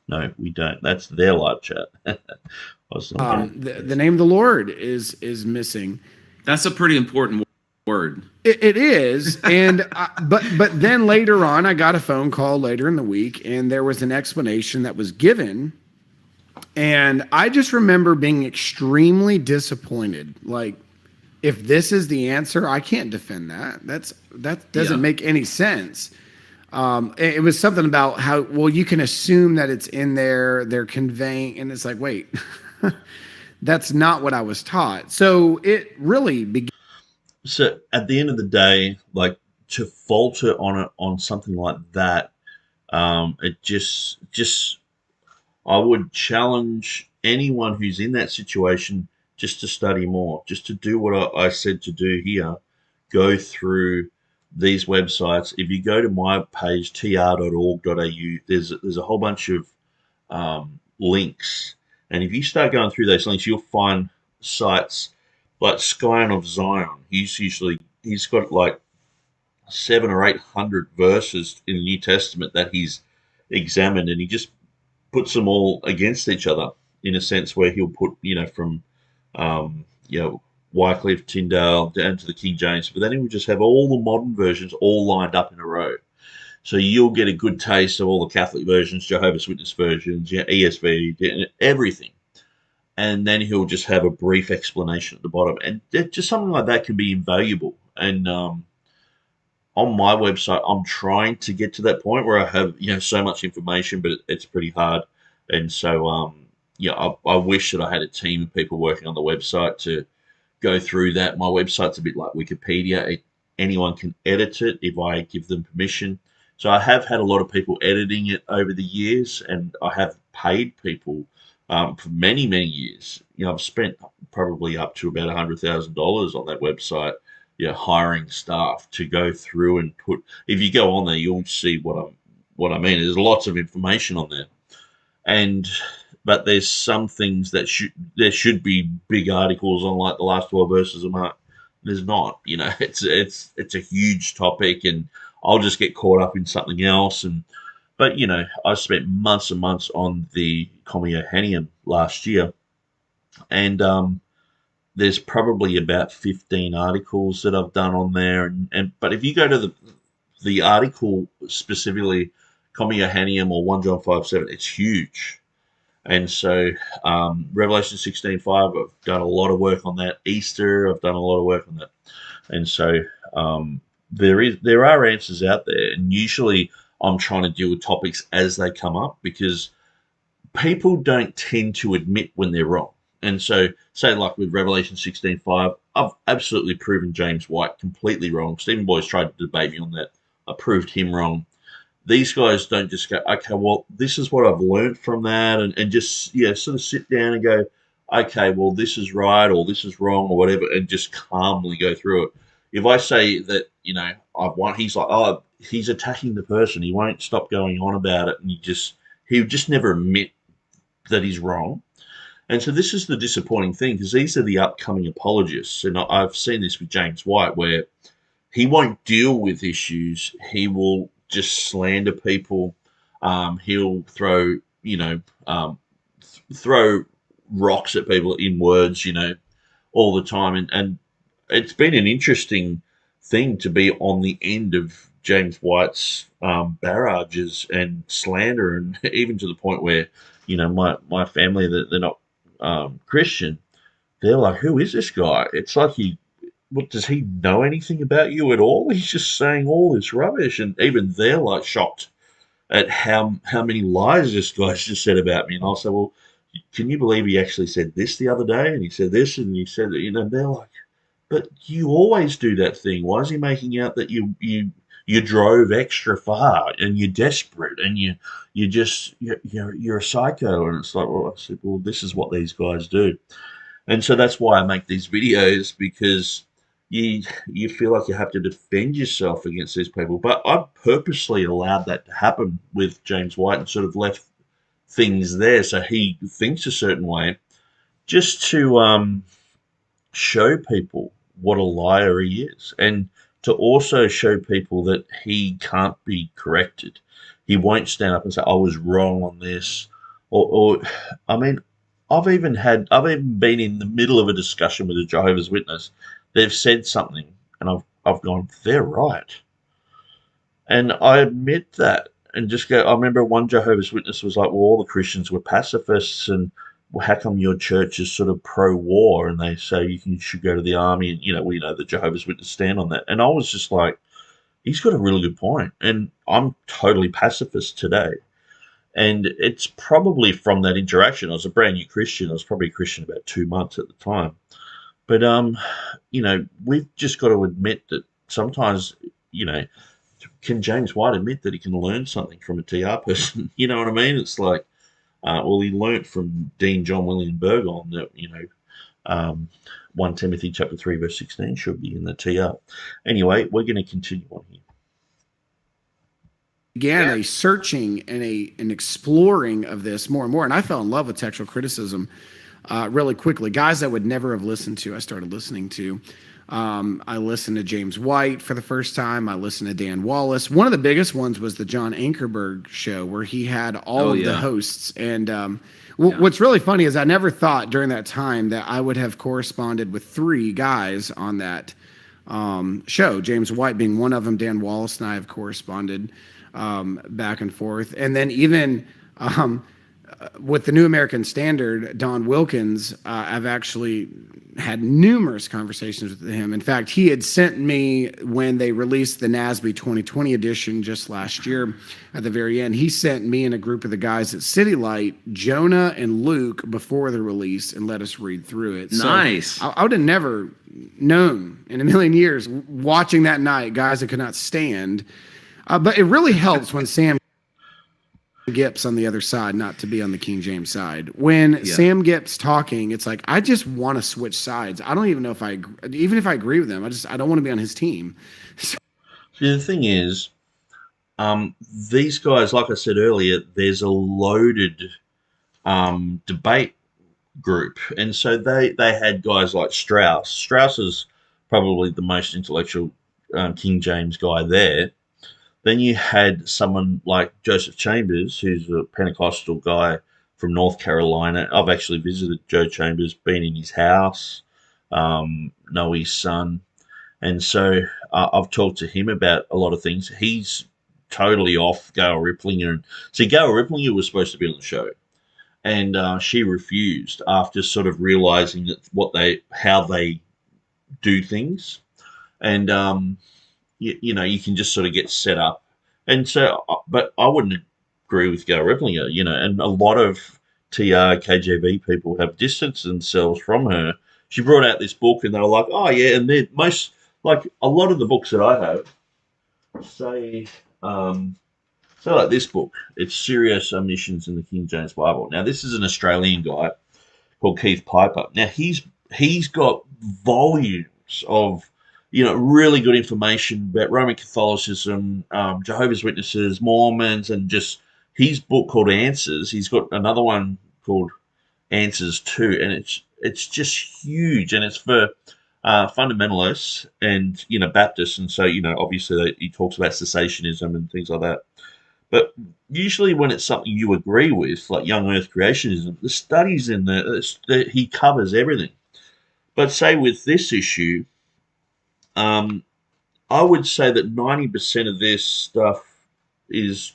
no, we don't. That's their live chat. The name of the Lord is missing. That's a pretty important word. It is, and but then later on, I got a phone call later in the week, and there was an explanation that was given, and I just remember being extremely disappointed. Like, if this is the answer, I can't defend that. That doesn't make any sense. It was something about how, well, you can assume that it's in there, they're conveying, and it's like, wait, that's not what I was taught. So it really began. So at the end of the day, like, to falter on something like that, it just I would challenge anyone who's in that situation just to study more, just to do what I said to do here. Go through these websites. If you go to my page, tr.org.au, there's a whole bunch of links. And if you start going through those links, you'll find sites like Scion of Zion. He's got like 700 or 800 verses in the New Testament that he's examined, and he just puts them all against each other in a sense, where he'll put, from Wycliffe, Tyndale down to the King James, but then he will just have all the modern versions all lined up in a row. So you'll get a good taste of all the Catholic versions, Jehovah's Witness versions, ESV, everything. And then he'll just have a brief explanation at the bottom. And just something like that can be invaluable. And on my website, I'm trying to get to that point where I have, so much information, but it's pretty hard. And so, I wish that I had a team of people working on the website to go through that. My website's a bit like Wikipedia. Anyone can edit it if I give them permission. So I have had a lot of people editing it over the years, and I have paid people for many, many years. I've spent probably up to about $100,000 on that website, hiring staff to go through and put. If you go on there, you'll see what I mean. There's lots of information on there, but there's some things that there should be big articles on, like the last 12 verses of Mark. There's not. It's a huge topic, and I'll just get caught up in something else. But I spent months and months on the Comma Johanneum last year, and there's probably about 15 articles that I've done on there. But if you go to the article specifically, Comma Johanneum or 1 John 5:7, it's huge. And so Revelation 16:5, I've done a lot of work on that. Easter, I've done a lot of work on that. And so there are answers out there, and usually I'm trying to deal with topics as they come up, because people don't tend to admit when they're wrong. And so, say like with Revelation 16:5, I've absolutely proven James White completely wrong. Stephen Boyce tried to debate me on that. I proved him wrong. These guys don't just go, okay, well, this is what I've learned from that, and just, sort of sit down and go, okay, well, this is right or this is wrong or whatever, and just calmly go through it. If I say that, I've won, he's like, oh, he's attacking the person. He won't stop going on about it, and he would just never admit that he's wrong. And so this is the disappointing thing, because these are the upcoming apologists. And I've seen this with James White, where he won't deal with issues. He will just slander people. He'll throw, throw rocks at people in words, all the time. And it's been an interesting thing to be on the end of James White's barrages and slander, and even to the point where, my family, that they're not Christian, they're like, who is this guy? It's like, what, does he know anything about you at all? He's just saying all this rubbish. And even they're like shocked at how many lies this guy's just said about me. And I'll say, well, can you believe he actually said this the other day? And he said this, and he said that, they're like, but you always do that thing. Why is he making out that you drove extra far and you're desperate and you're a psycho? And it's like, well, I said, well, this is what these guys do. And so that's why I make these videos, because you feel like you have to defend yourself against these people. But I purposely allowed that to happen with James White and sort of left things there so he thinks a certain way, just to show people what a liar he is, and to also show people that he can't be corrected. He won't stand up and say, I was wrong on this. Or I mean, I've even been in the middle of a discussion with a Jehovah's Witness. They've said something, and I've gone, they're right. And I admit that, and just go, I remember one Jehovah's Witness was like, well, all the Christians were pacifists, and well, how come your church is sort of pro-war? And they say you should go to the army, and we know the Jehovah's Witness stand on that. And I was just like, he's got a really good point, and I'm totally pacifist today. And it's probably from that interaction. I was a brand new Christian. I was probably a Christian about 2 months at the time. But we've just got to admit that sometimes, can James White admit that he can learn something from a TR person? You know what I mean? It's like, well, he learnt from Dean John William Burgon that, 1 Timothy chapter 3, verse 16 should be in the TR. Anyway, we're going to continue on here. Began a searching and an exploring of this more and more. And I fell in love with textual criticism really quickly. Guys I would never have listened to, I started listening to. I listened to James White for the first time. I listened to Dan Wallace. One of the biggest ones was the John Ankerberg show, where he had all of the hosts. And what's really funny is I never thought during that time that I would have corresponded with 3 guys on that show, James White being one of them. Dan Wallace and I have corresponded back and forth. And then even with the New American Standard, Don Wilkins, I've actually had numerous conversations with him. In fact, he had sent me, when they released the NASB 2020 edition just last year, at the very end, he sent me and a group of the guys at City Light, Jonah and Luke, before the release, and let us read through it. Nice. So I would have never known in a million years, watching that night, guys I could not stand. But it really helps when Sam Gipp's on the other side, not to be on the King James side. When Sam Gipp's talking, it's like, I just want to switch sides. I don't even know if even if I agree with him, I don't want to be on his team. See, the thing is, these guys, like I said earlier, there's a loaded debate group. And so they had guys like Strauss. Strauss is probably the most intellectual King James guy there. Then you had someone like Joseph Chambers, who's a Pentecostal guy from North Carolina. I've actually visited Joe Chambers, been in his house, know his son. And so I've talked to him about a lot of things. He's totally off Gail Ripplinger. See, Gail Ripplinger was supposed to be on the show. and she refused after sort of realizing that how they do things, and you can just sort of get set up. And so, but I wouldn't agree with Gail Replinger, and a lot of KJV people have distanced themselves from her. She brought out this book, and they were like, "Oh yeah," and they're most like a lot of the books that I have say, so like this book. It's Serious Omissions in the King James Bible. Now, this is an Australian guy called Keith Piper. Now, he's got volumes of really good information about Roman Catholicism, Jehovah's Witnesses, Mormons, and just his book called Answers. He's got another one called Answers too, and it's just huge, and it's for fundamentalists and Baptists, and so obviously he talks about cessationism and things like that. But usually, when it's something you agree with, like young Earth creationism, the studies in there, he covers everything. But say with this issue, I would say that 90% of this stuff is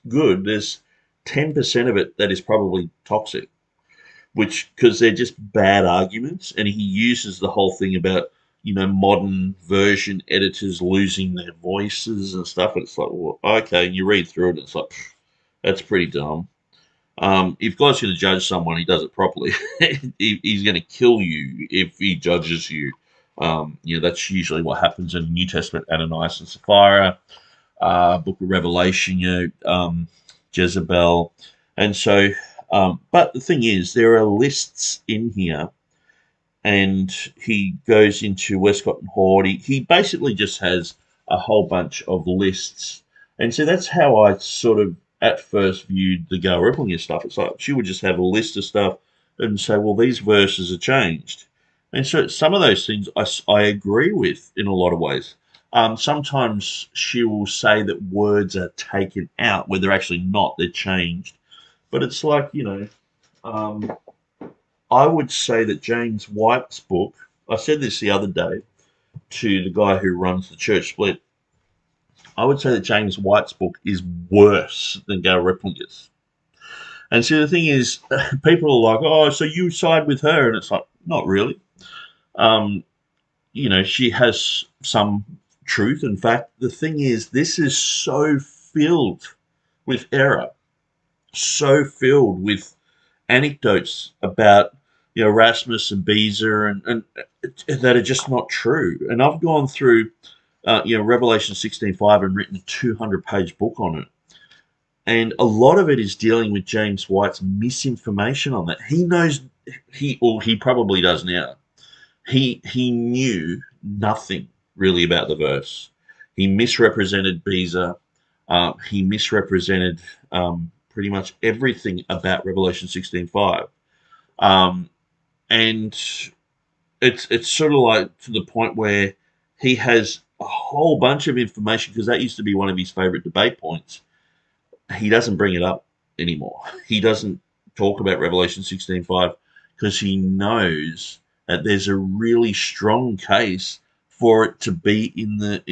good. There's 10% of it that is probably toxic, which because they're just bad arguments, and he uses the whole thing about modern version editors losing their voices and stuff. And it's like, well, okay, and you read through it, and it's like, that's pretty dumb. If God's going to judge someone, he does it properly. He's going to kill you if he judges you. That's usually what happens in the New Testament. Ananias and Sapphira, Book of Revelation, Jezebel, and so. But the thing is, there are lists in here, and he goes into Westcott and Hort. He basically just has a whole bunch of lists, and so that's how I sort of at first viewed the Gail Replinger stuff. It's like she would just have a list of stuff and say, well, these verses are changed. And so some of those things I agree with in a lot of ways. Sometimes she will say that words are taken out where they're actually not, they're changed. But it's like, I would say that James White's book, I said this the other day to the guy who runs the Church Split, I would say that James White's book is worse than Gail Replinger's. And so the thing is, people are like, oh, so you side with her? And it's like, not really. She has some truth. In fact, the thing is, this is so filled with error, so filled with anecdotes about Erasmus and Beza and that are just not true. And I've gone through Revelation 16:5 and written a 200-page book on it. And a lot of it is dealing with James White's misinformation on that. He knows he probably does now. He knew nothing really about the verse. He misrepresented Beza. He misrepresented pretty much everything about Revelation 16:5. And it's sort of like to the point where he has a whole bunch of information, because that used to be one of his favorite debate points. He doesn't bring it up anymore. He doesn't talk about Revelation 16:5 because he knows that there's a really strong case for it to be in the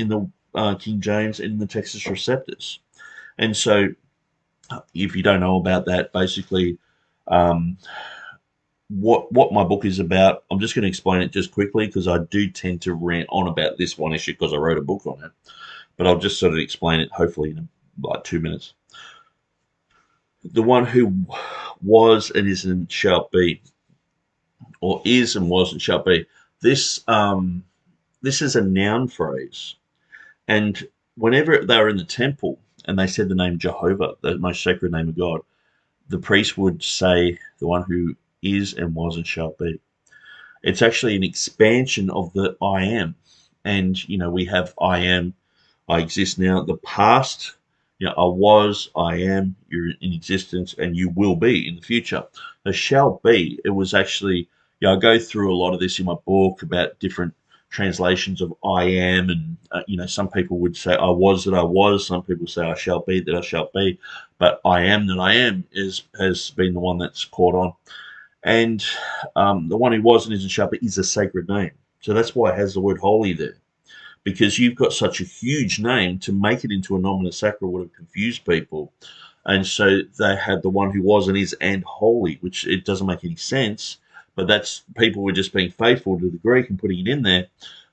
King James and in the Textus Receptus. And so, if you don't know about that, basically, what my book is about, I'm just going to explain it just quickly, because I do tend to rant on about this one issue because I wrote a book on it. But I'll just sort of explain it, hopefully, in like 2 minutes. The one who was and is and shall be, or is and was and shall be. This is a noun phrase, and whenever they were in the temple and they said the name Jehovah, the most sacred name of God, the priest would say the one who is and was and shall be. It's actually an expansion of the I am, and we have I am, I exist now. The past, I was, I am, you're in existence, and you will be in the future. The shall be, it was actually, I go through a lot of this in my book about different translations of I am, and some people would say I was that I was, some people say I shall be that I shall be, but I am that I am has been the one that's caught on. And the one who was and is and shall be is a sacred name. So that's why it has the word holy there, because you've got such a huge name, to make it into a nomina sacra would have confused people. And so they had the one who was and is and holy, which it doesn't make any sense. But that's people were just being faithful to the Greek and putting it in there.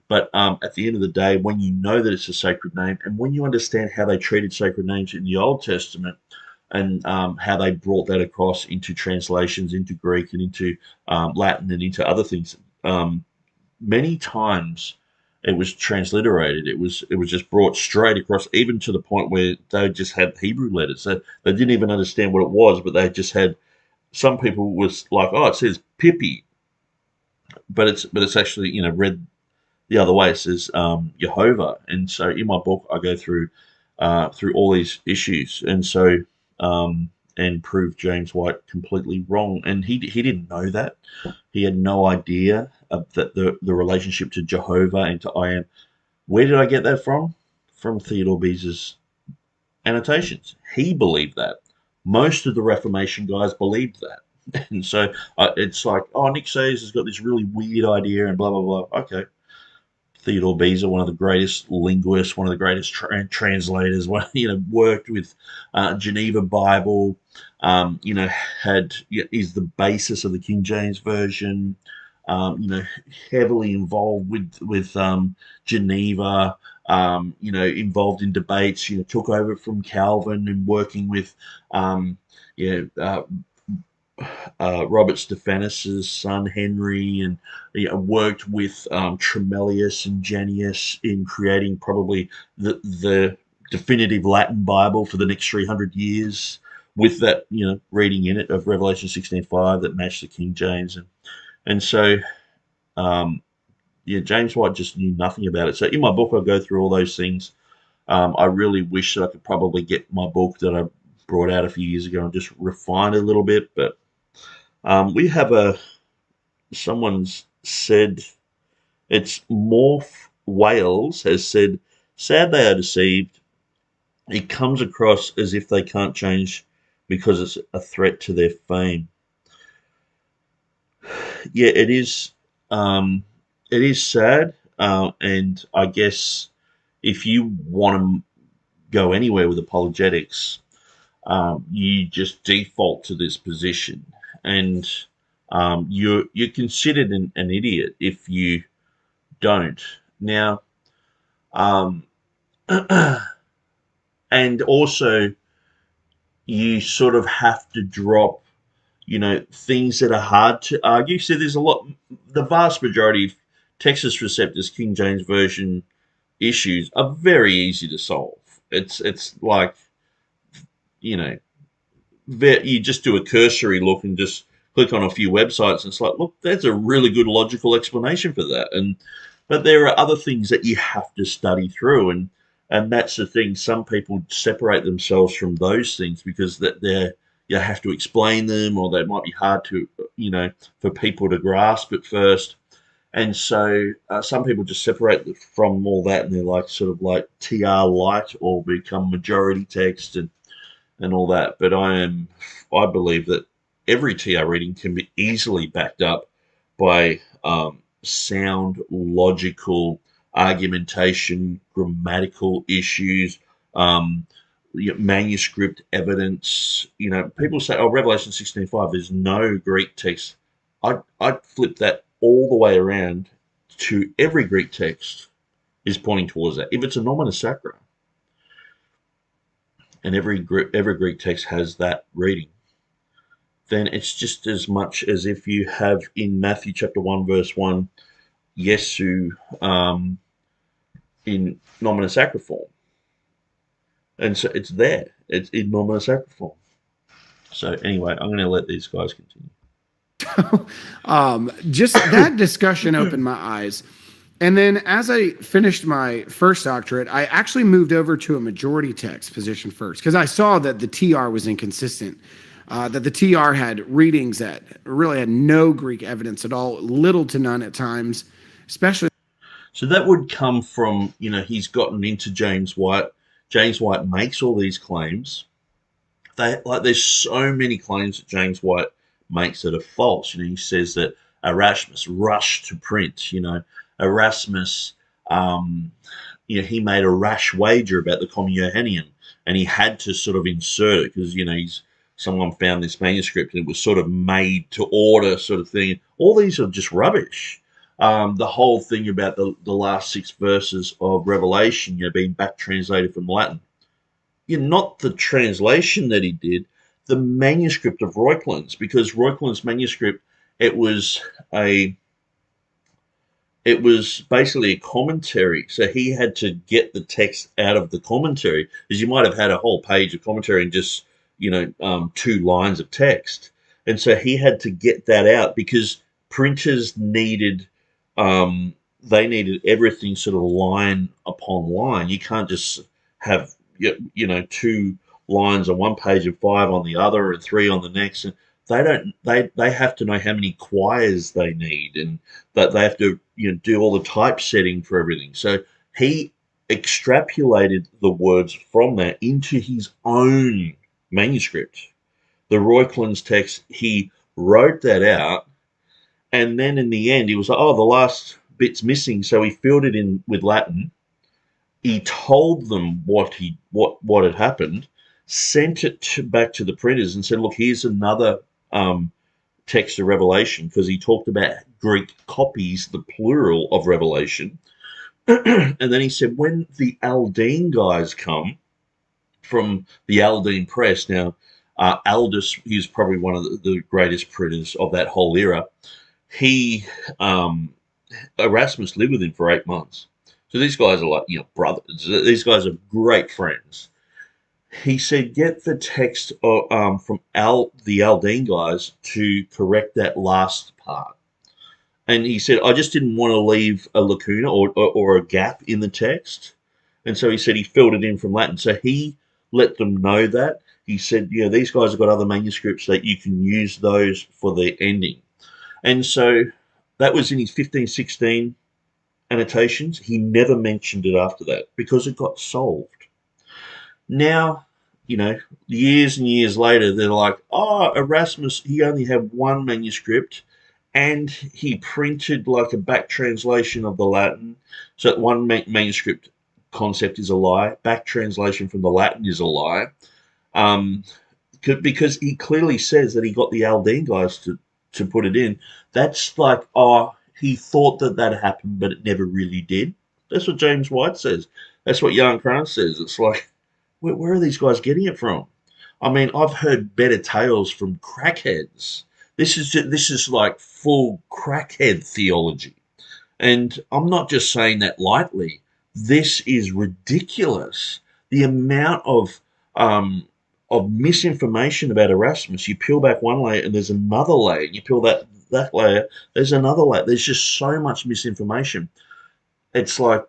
But at the end of the day, when you know that it's a sacred name, and when you understand how they treated sacred names in the Old Testament, and how they brought that across into translations, into Greek and into Latin and into other things, many times it was transliterated. It was just brought straight across, even to the point where they just had Hebrew letters. They didn't even understand what it was, but they just had. Some people was like, oh, it says Pippi, but it's actually read the other way. It says Jehovah. And so in my book, I go through all these issues, and so and prove James White completely wrong. And he didn't know that. He had no idea of that the relationship to Jehovah and to I am. Where did I get that from? From Theodore Beza's annotations. He believed that. Most of the Reformation guys believed that. And so it's like, oh, Nick Sayers has got this really weird idea and blah, blah, blah. Okay. Theodore Beza, one of the greatest linguists, one of the greatest translators, worked with Geneva Bible, is the basis of the King James Version, heavily involved with Geneva, involved in debates, took over from Calvin and working with, Robert Stephanus's son Henry, and worked with Tremellius and Janius in creating probably the definitive Latin Bible for the next 300 years, with that reading in it of Revelation 16:5 that matched the King James, and so James White just knew nothing about it. So in my book, I go through all those things. I really wish that I could probably get my book that I brought out a few years ago and just refine it a little bit, but we have someone's said, it's Morph Wales has said, sad they are deceived. It comes across as if they can't change because it's a threat to their fame. Yeah, it is. It is sad, and I guess if you want to go anywhere with apologetics, you just default to this position, and you're considered an idiot if you don't. Now, and also you sort of have to drop, things that are hard to argue. So there's the vast majority of Texas Receptors King James Version issues are very easy to solve. It's like, you just do a cursory look and just click on a few websites, and it's like, look, that's a really good logical explanation for that. But there are other things that you have to study through, and that's the thing. Some people separate themselves from those things because you have to explain them, or they might be hard to, for people to grasp at first. And so some people just separate from all that, and they're like sort of like TR light or become majority text and all that. But I believe that every TR reading can be easily backed up by sound, logical argumentation, grammatical issues, manuscript evidence. People say, "Oh, Revelation 16:5, there's no Greek text." I'd flip that all the way around to every Greek text is pointing towards that. If it's a nomina sacra, and every Greek text has that reading, then it's just as much as if you have in Matthew chapter 1, verse 1, Yesu in nomina sacra form. And so it's there. It's in nomina sacra form. So anyway, I'm going to let these guys continue. Just that discussion opened my eyes. And then as I finished my first doctorate, I actually moved over to a majority text position first because I saw that the TR was inconsistent, that the TR had readings that really had no Greek evidence at all, little to none at times, especially. So that would come from, he's gotten into James White. James White makes all these claims. There's so many claims that James White makes that are false. He says that Erasmus rushed to print. Erasmus, he made a rash wager about the Common Johannium, and he had to sort of insert it because someone found this manuscript and it was sort of made to order sort of thing. All these are just rubbish. The whole thing about the last 6 verses of Revelation, being back translated from Latin. Not the translation that he did, the manuscript of Reuchlins, because Reuchlin's manuscript, it was basically a commentary. So he had to get the text out of the commentary, because you might have had a whole page of commentary and just 2 lines of text, and so he had to get that out because printers needed they needed everything sort of line upon line. You can't just have 2 lines on one page and 5 on the other and 3 on the next. And they have to know how many quires they need, and that they have to do all the typesetting for everything. So he extrapolated the words from that into his own manuscript. The Reuchlins text, he wrote that out, and then in the end he was like, oh, the last bit's missing, so he filled it in with Latin. He told them what had happened, sent it back to the printers and said, look, here's another text of Revelation, because he talked about Greek copies, the plural of Revelation. And then he said, when the Aldine guys come from the Aldine Press, now Aldous, he's probably one of the greatest printers of that whole era. He Erasmus lived with him for 8 months. So these guys are like, brothers. These guys are great friends. He said, get the text from the Aldine guys to correct that last part. And he said, I just didn't want to leave a lacuna or a gap in the text. And so he said he filled it in from Latin. So he let them know that. He said, these guys have got other manuscripts that you can use those for their ending. And so that was in his 1516 annotations. He never mentioned it after that because it got solved. Now, years and years later, they're like, oh, Erasmus, he only had one manuscript and he printed like a back translation of the Latin. So that one manuscript concept is a lie. Back translation from the Latin is a lie. Because he clearly says that he got the Aldine guys to put it in. That's like, he thought that happened, but it never really did. That's what James White says. That's what Jan Krantz says. It's like, where are these guys getting it from? I mean, I've heard better tales from crackheads. This is like full crackhead theology. And I'm not just saying that lightly. This is ridiculous. The amount of misinformation about Erasmus. You peel back one layer and there's another layer. You peel that layer, there's another layer. There's just so much misinformation. It's like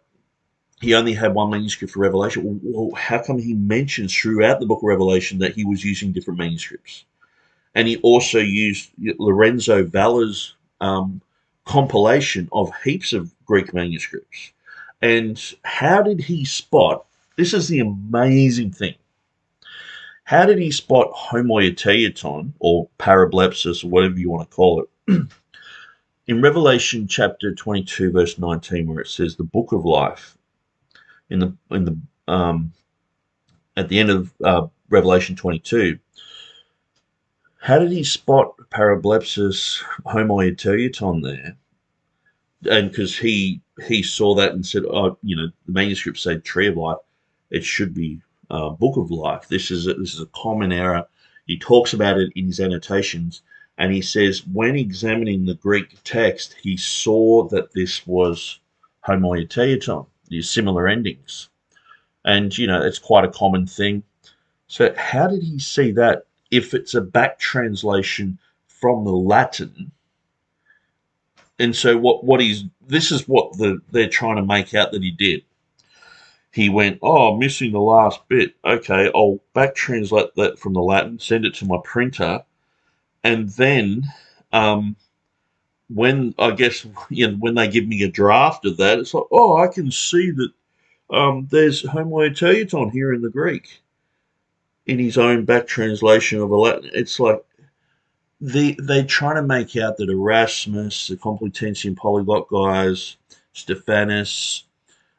he only had one manuscript for Revelation. Well, how come he mentions throughout the book of Revelation that he was using different manuscripts? And he also used Lorenzo Valla's compilation of heaps of Greek manuscripts. And how did he spot, this is the amazing thing, how did he spot homoioteiton, or parablepsis, or whatever you want to call it? In Revelation chapter 22, verse 19, where it says the book of life, at the end of Revelation 22, how did he spot parablepsis homoioteiton there? And because he saw that and said, the manuscripts say tree of life, it should be book of life. This is a common error. He talks about it in his annotations, and he says when examining the Greek text, he saw that this was homoioteiton, these similar endings, and it's quite a common thing. So how did he see that if it's a back translation from the Latin? And so this is what they're trying to make out that he did. He went, missing the last bit. Okay, I'll back translate that from the Latin, send it to my printer, and then when I guess when they give me a draft of that, it's like, I can see that there's homoioteiton here in the Greek in his own back translation of a Latin. It's like they're trying to make out that Erasmus, the Complutensian polyglot guys, Stephanus,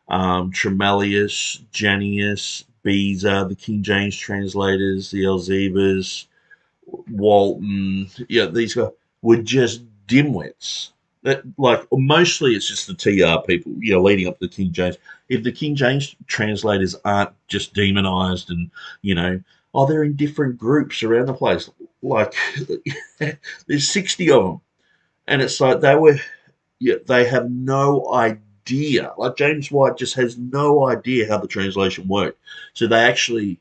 Tremellius, Janius, Beza, the King James translators, the Elzevers, Walton, these guys were just dimwits. That, like, mostly it's just the TR people, leading up to the King James. If the King James translators aren't just demonized and, they're in different groups around the place, like, there's 60 of them. And it's like they have no idea. Like, James White just has no idea how the translation worked. So they actually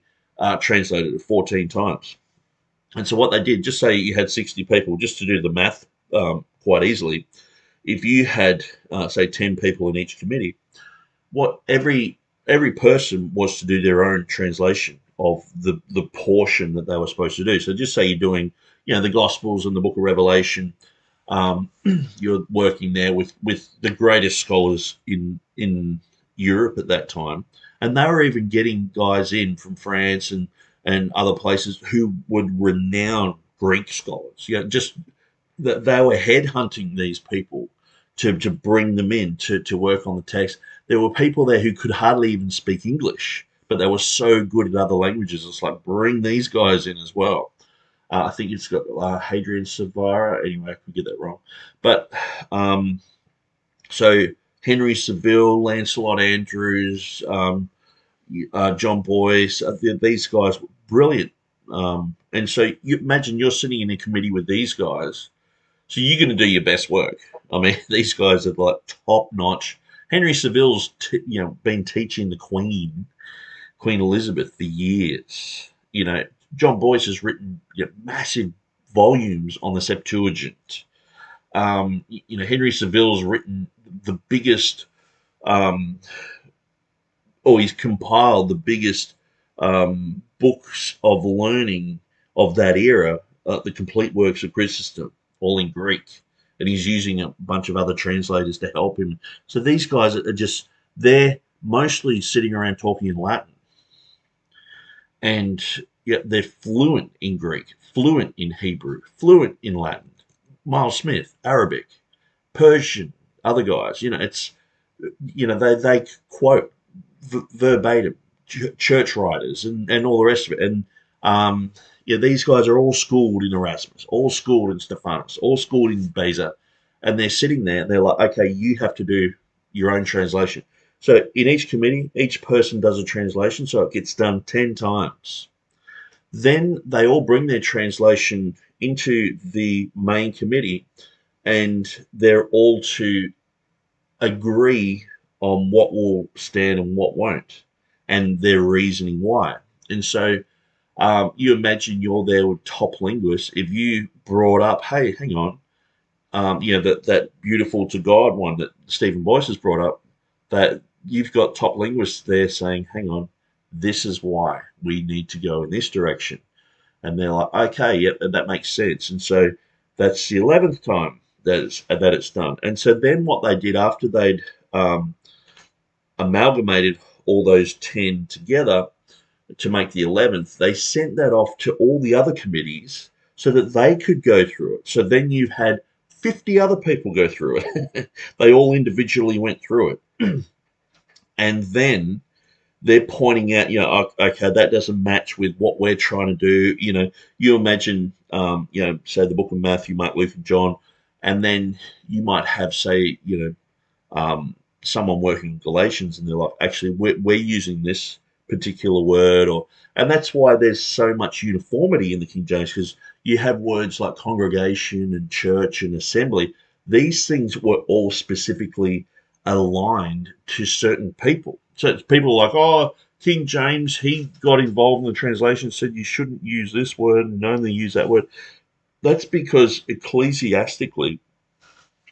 translated it 14 times. And so what they did, just say you had 60 people, just to do the math quite easily, if you had, say, 10 people in each committee, what every person was to do their own translation of the portion that they were supposed to do. So just say you're doing, the Gospels and the Book of Revelation. You're working there with the greatest scholars in Europe at that time, and they were even getting guys in from France and other places who were renowned Greek scholars. Just that they were headhunting these people to bring them in to work on the text. There were people there who could hardly even speak English, but they were so good at other languages. It's like, bring these guys in as well. I think it's got Hadrian Savara. Anyway, I could get that wrong. But so Henry Saville, Lancelot Andrews, John Boyce, these guys were brilliant. And so you imagine you're sitting in a committee with these guys. So you're going to do your best work. I mean, these guys are like top notch. Henry Saville's, been teaching the Queen Elizabeth for years. John Boyce has written massive volumes on the Septuagint. Henry Saville's written the biggest, he's compiled the biggest books of learning of that era, the complete works of Chrysostom, all in Greek. And he's using a bunch of other translators to help him. So these guys are they're mostly sitting around talking in Latin. And they're fluent in Greek, fluent in Hebrew, fluent in Latin. Miles Smith, Arabic, Persian, other guys. They quote verbatim church writers and all the rest of it. And these guys are all schooled in Erasmus, all schooled in Stephanus, all schooled in Beza, and they're sitting there and they're like, okay, you have to do your own translation. So in each committee, each person does a translation, so it gets done 10 times. Then they all bring their translation into the main committee, and they're all to agree on what will stand and what won't, and their reasoning why. And so you imagine you're there with top linguists. If you brought up, hey, hang on, that beautiful to God one that Stephen Boyce has brought up, that you've got top linguists there saying, hang on, this is why we need to go in this direction. And they're like, okay, yep, that makes sense. And so that's the 11th time that it's done. And so then what they did after they'd amalgamated all those 10 together to make the 11th, they sent that off to all the other committees so that they could go through it. So then you've had 50 other people go through it. They all individually went through it. And then they're pointing out, okay, that doesn't match with what we're trying to do. You imagine, say the book of Matthew, Mark, Luke, and John, and then you might have, say, someone working in Galatians, and they're like, actually, we're using this particular word, and that's why there's so much uniformity in the King James, because you have words like congregation and church and assembly. These things were all specifically aligned to certain people. So people are like, oh, King James, he got involved in the translation, said you shouldn't use this word and only use that word. That's because ecclesiastically,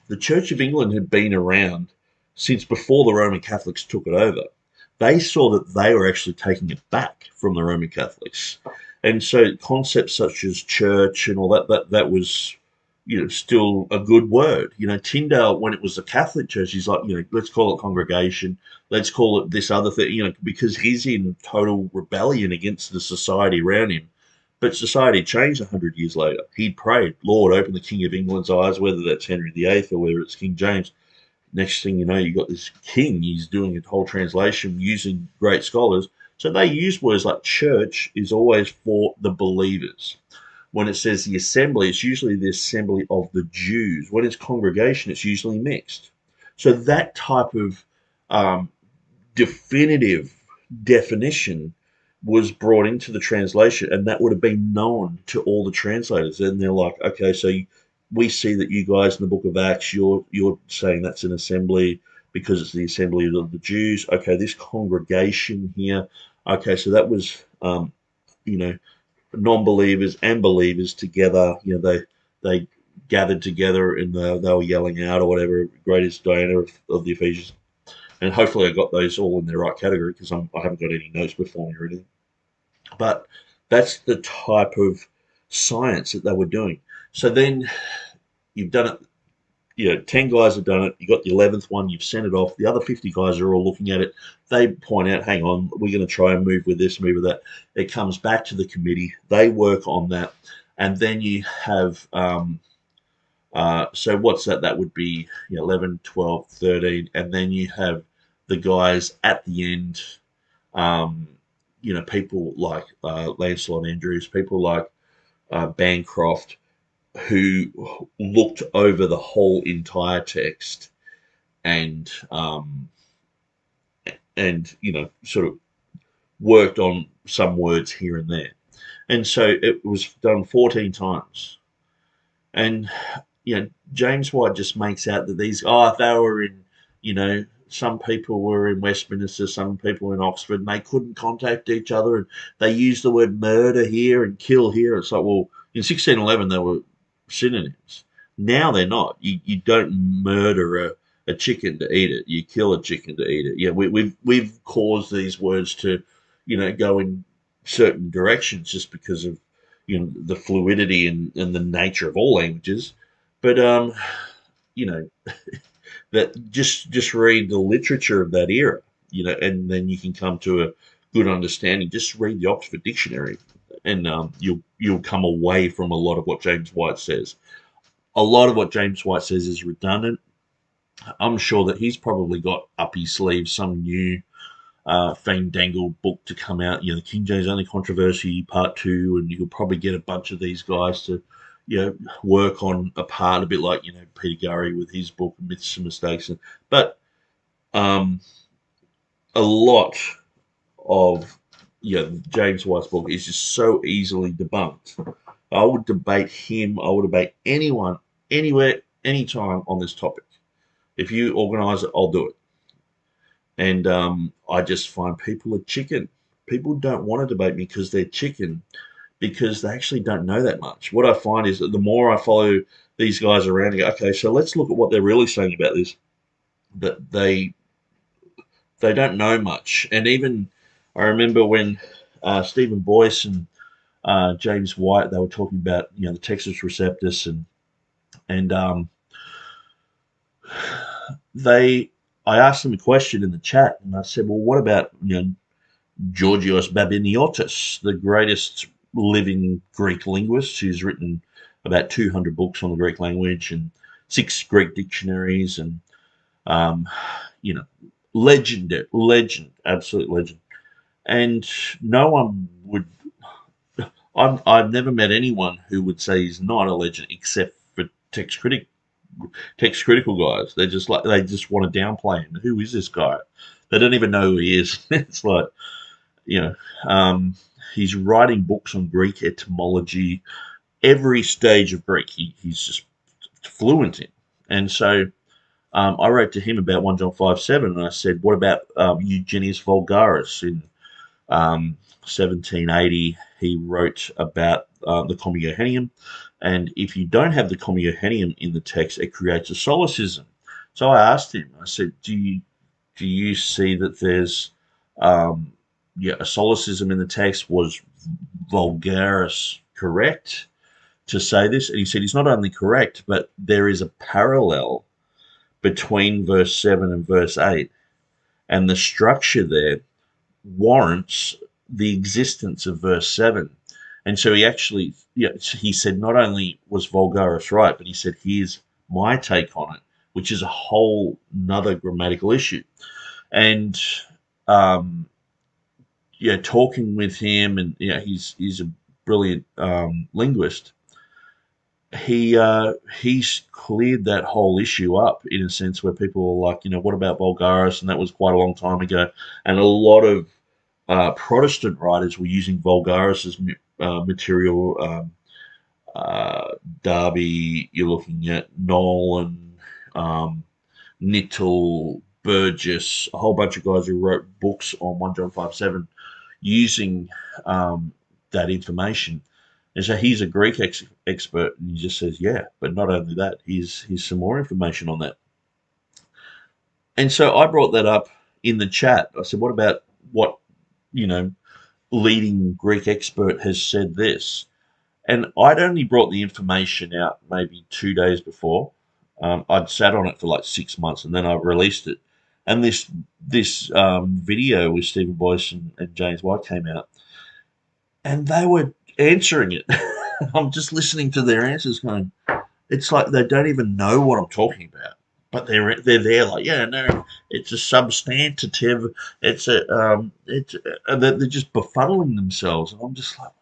the Church of England had been around since before the Roman Catholics took it over. They saw that they were actually taking it back from the Roman Catholics. And so concepts such as church and all that was, still a good word. Tyndale, when it was the Catholic Church, he's like, let's call it congregation, let's call it this other thing, because he's in total rebellion against the society around him. But society changed 100 years later. He prayed, Lord, open the King of England's eyes, whether that's Henry VIII or whether it's King James. Next thing you know, you got this king, he's doing a whole translation using great scholars So they use words like church is always for the believers. When it says the assembly, it's usually the assembly of the Jews. When it's congregation, it's usually mixed. So that type of um, definitive definition was brought into the translation, and that would have been known to all the translators. And they're like, okay, so we see that you guys in the book of Acts, you're saying that's an assembly because it's the assembly of the Jews. Okay, this congregation here. Okay, so that was you know, non-believers and believers together. They gathered together and they were yelling out or whatever. Great is Diana of the Ephesians, and hopefully I got those all in the right category because I haven't got any notes before me or anything. But that's the type of science that they were doing. So then you've done it. 10 guys have done it. You got the 11th one. You've sent it off. The other 50 guys are all looking at it. They point out, hang on, we're going to try and move with this, move with that. It comes back to the committee. They work on that. And then you have, so what's that? That would be 11, 12, 13. And then you have the guys at the end, people like Lancelot Andrews, people like Bancroft, who looked over the whole entire text and sort of worked on some words here and there. And so it was done 14 times. And James White just makes out that they were in, some people were in Westminster, some people in Oxford, and they couldn't contact each other, and they used the word murder here and kill here. It's like, well, in 1611 they were synonyms. Now they're not. You don't murder a chicken to eat it. You kill a chicken to eat it. Yeah, we've caused these words to, go in certain directions just because of the fluidity and the nature of all languages. But that just read the literature of that era, and then you can come to a good understanding. Just read the Oxford Dictionary, and you'll come away from a lot of what James White says. A lot of what James White says is redundant. I'm sure that he's probably got up his sleeve some new fandangled book to come out, the King James Only Controversy Part 2, and you'll probably get a bunch of these guys to, work on a part, a bit like, Peter Gurry with his book, Myths and Mistakes. But a lot of, James White's book is just so easily debunked. I would debate him, I would debate anyone, anywhere, anytime on this topic. If you organise it, I'll do it. And I just find people are chicken. People don't want to debate me because they're chicken, because they actually don't know that much. What I find is that the more I follow these guys around and go, okay, so let's look at what they're really saying about this, that they don't know much. And even I remember when Stephen Boyce and James White, they were talking about, the Textus Receptus, and I asked them a question in the chat, and I said, well, what about, Georgios Babiniotis, the greatest living Greek linguist, who's written about 200 books on the Greek language and 6 Greek dictionaries, and, legend, absolute legend. And no one would, I've never met anyone who would say he's not a legend except for text critical guys. They just want to downplay him. Who is this guy? They don't even know who he is. It's like, he's writing books on Greek etymology, every stage of Greek. He's just fluent in. And so I wrote to him about 1 John 5:7, and I said, what about Eugenius Vulgaris in 1780? He wrote about the Communiohenium. And if you don't have the Communiohenium in the text, it creates a solecism. So I asked him, I said, do you see that there's a solecism in the text? Was Vulgaris correct to say this? And he said, he's not only correct, but there is a parallel between verse 7 and verse 8. And the structure there warrants the existence of verse 7. And so he actually, he said not only was Vulgaris right, but he said, here's my take on it, which is a whole nother grammatical issue. And talking with him, and he's a brilliant linguist. He's cleared that whole issue up in a sense where people were like, what about Vulgaris? And that was quite a long time ago. And a lot of Protestant writers were using Vulgaris's material. Darby, you're looking at Nolan, um, Nittel, Burgess, a whole bunch of guys who wrote books on 1 John 5:7 using um, that information. And so he's a Greek expert, and he just says, yeah, but not only that, here's some more information on that. And so I brought that up in the chat. I said, what about what, you know, leading Greek expert has said this? And I'd only brought the information out maybe 2 days before. I'd sat on it for like 6 months, and then I released it. And this video with Stephen Boyce and James White came out, and they were answering it. I'm just listening to their answers, going, it's like they don't even know what I'm talking about, but they're there like, yeah, no, it's a substantive, they're just befuddling themselves, and I'm just like,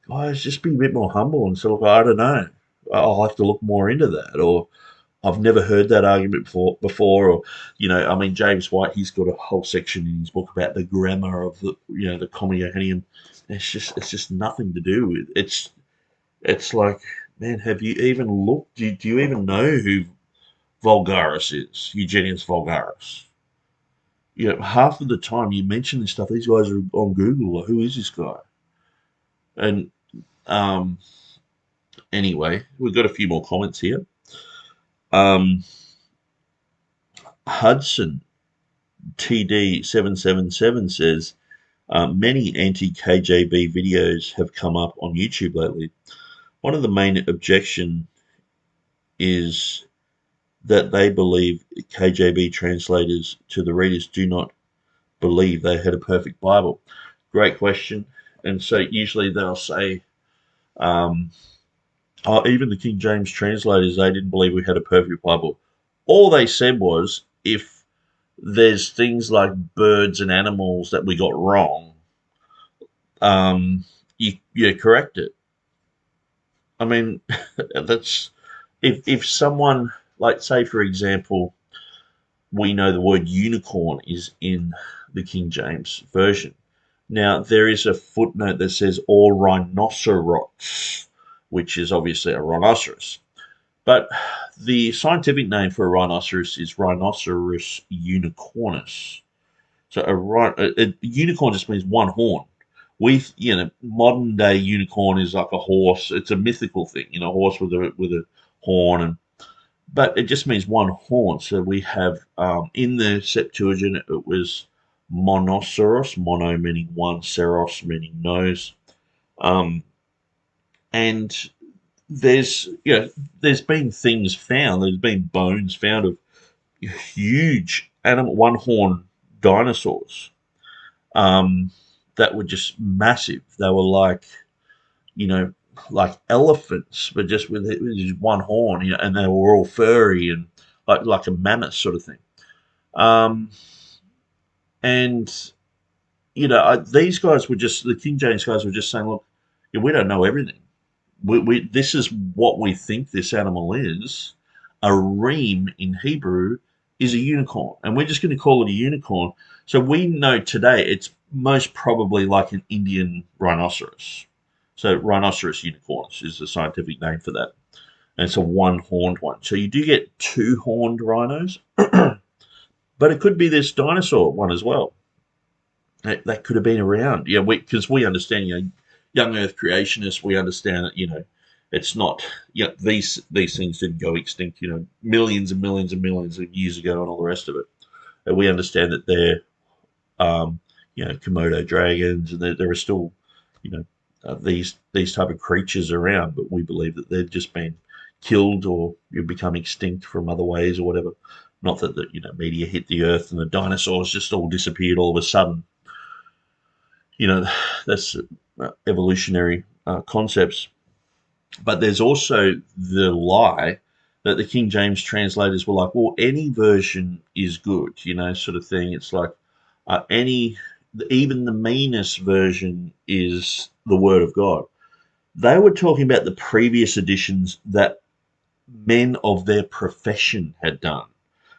guys, just be a bit more humble and say, look, I don't know, I'll have to look more into that, or I've never heard that argument before, or I mean, James White, he's got a whole section in his book about the grammar of the Comiohenium. It's just nothing to do with it's like, man, have you even looked? Do you even know who Vulgaris is? Eugenius Vulgaris. Half of the time you mention this stuff, these guys are on Google. Like, who is this guy? And um, anyway, we've got a few more comments here. Hudson TD777 says, many anti-KJB videos have come up on YouTube lately. One of the main objections is that they believe KJB translators to the readers do not believe they had a perfect Bible. Great question. And so usually they'll say, even the King James translators, they didn't believe we had a perfect Bible. All they said was, if there's things like birds and animals that we got wrong, you correct it. I mean, that's if someone, like, say for example, we know the word unicorn is in the King James Version. Now, there is a footnote that says or rhinoceros, which is obviously a rhinoceros. But the scientific name for a rhinoceros is Rhinoceros unicornus. So a unicorn just means one horn. Modern day unicorn is like a horse. It's a mythical thing, a horse with a horn, but it just means one horn. So we have in the Septuagint it was monoceros, mono meaning one, ceros meaning nose, and there's been things found. There's been bones found of huge animal one-horn dinosaurs that were just massive. They were like elephants, but just with just one horn, and they were all furry and like a mammoth sort of thing. And these guys were just, the King James guys were just saying, look, we don't know everything. This is what we think this animal is. A reem in Hebrew is a unicorn, and we're just going to call it a unicorn. So we know today it's most probably like an Indian rhinoceros. So Rhinoceros unicornus is the scientific name for that. And it's a one-horned one. So you do get two-horned rhinos, but it could be this dinosaur one as well. That could have been around. Yeah, because we understand, young Earth creationists, we understand that, it's not, these things didn't go extinct, millions and millions and millions of years ago and all the rest of it. And we understand that they're, Komodo dragons, and there are still, these type of creatures around, but we believe that they've just been killed or become extinct from other ways or whatever. Not that the meteor hit the Earth and the dinosaurs just all disappeared all of a sudden. That's evolutionary concepts. But there's also the lie that the King James translators were like, well, any version is good, sort of thing. It's like any even the meanest version is the Word of God. They were talking about the previous editions that men of their profession had done.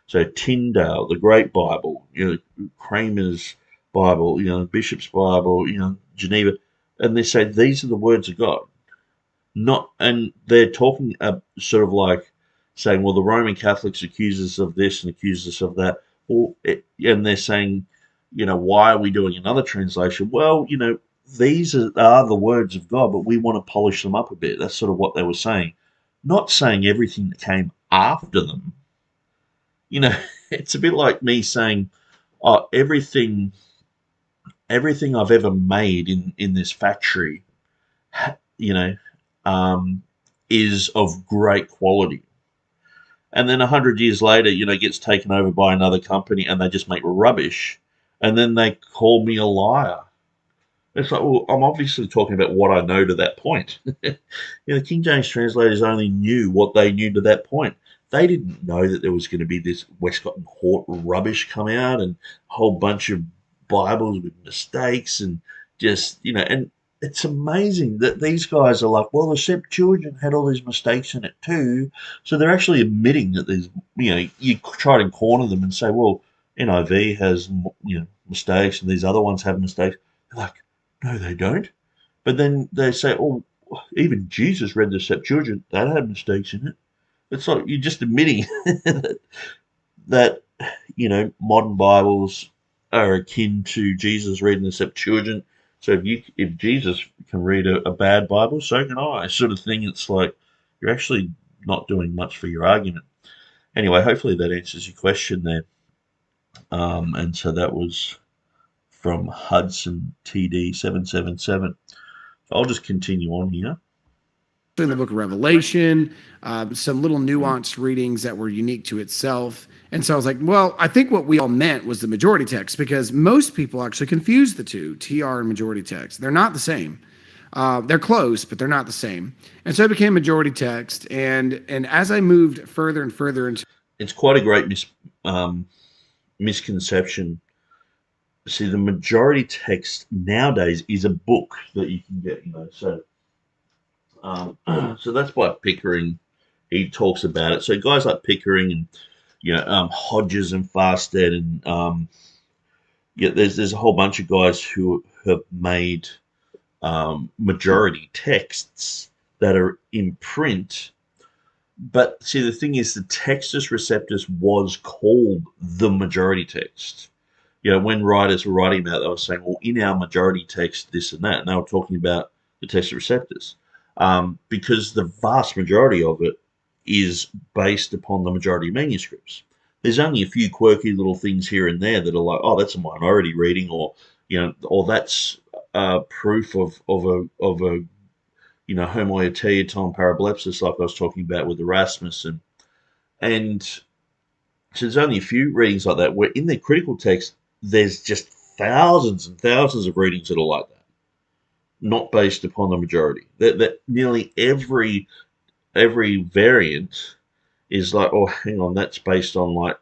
So Tyndale, the Great Bible, Kramer's Bible, Bishop's Bible, Geneva, and they say these are the words of God. Not, and they're talking sort of like saying, well, the Roman Catholics accuse us of this and accuse us of that, and they're saying, why are we doing another translation? Well, these are the words of God, but we want to polish them up a bit. That's sort of what they were saying. Not saying everything that came after them. It's a bit like me saying, oh, everything I've ever made in this factory, you know, is of great quality. And then 100 years later, gets taken over by another company and they just make rubbish. And then they call me a liar. It's like, well, I'm obviously talking about what I know to that point. King James translators only knew what they knew to that point. They didn't know that there was going to be this Westcott and Hort rubbish come out and a whole bunch of Bibles with mistakes and just, and it's amazing that these guys are like, well, the Septuagint had all these mistakes in it too. So they're actually admitting that there's, you try to corner them and say, well, NIV has, mistakes and these other ones have mistakes. They're like, no, they don't. But then they say, oh, even Jesus read the Septuagint. That had mistakes in it. It's like you're just admitting that, modern Bibles are akin to Jesus reading the Septuagint. So if Jesus can read a bad Bible, so can I, sort of thing. It's like you're actually not doing much for your argument. Anyway, hopefully that answers your question there. And so that was from Hudson TD 777. I'll just continue on here. In the book of Revelation, some little nuanced readings that were unique to itself. And so I was like, well, I think what we all meant was the majority text, because most people actually confuse the two, TR and majority text. They're not the same. They're close, but they're not the same. And so it became majority text. And as I moved further and further into... It's quite a great misconception. See, the majority text nowadays is a book that you can get, so so that's why Pickering, he talks about it. So guys like Pickering and Hodges and Farstead and there's a whole bunch of guys who have made majority texts that are in print. But see, the thing is, the Textus Receptus was called the majority text. When writers were writing about it, they were saying, well, in our majority text, this and that. And they were talking about the Textus Receptus. Because the vast majority of it is based upon the majority of manuscripts. There's only a few quirky little things here and there that are like, oh, that's a minority reading, or that's proof of a homoioutheton parablепsis, like I was talking about with Erasmus, and so there's only a few readings like that. Where in the critical text, there's just thousands and thousands of readings that are like that. Not based upon the majority. That nearly every variant is like, oh, hang on, that's based on like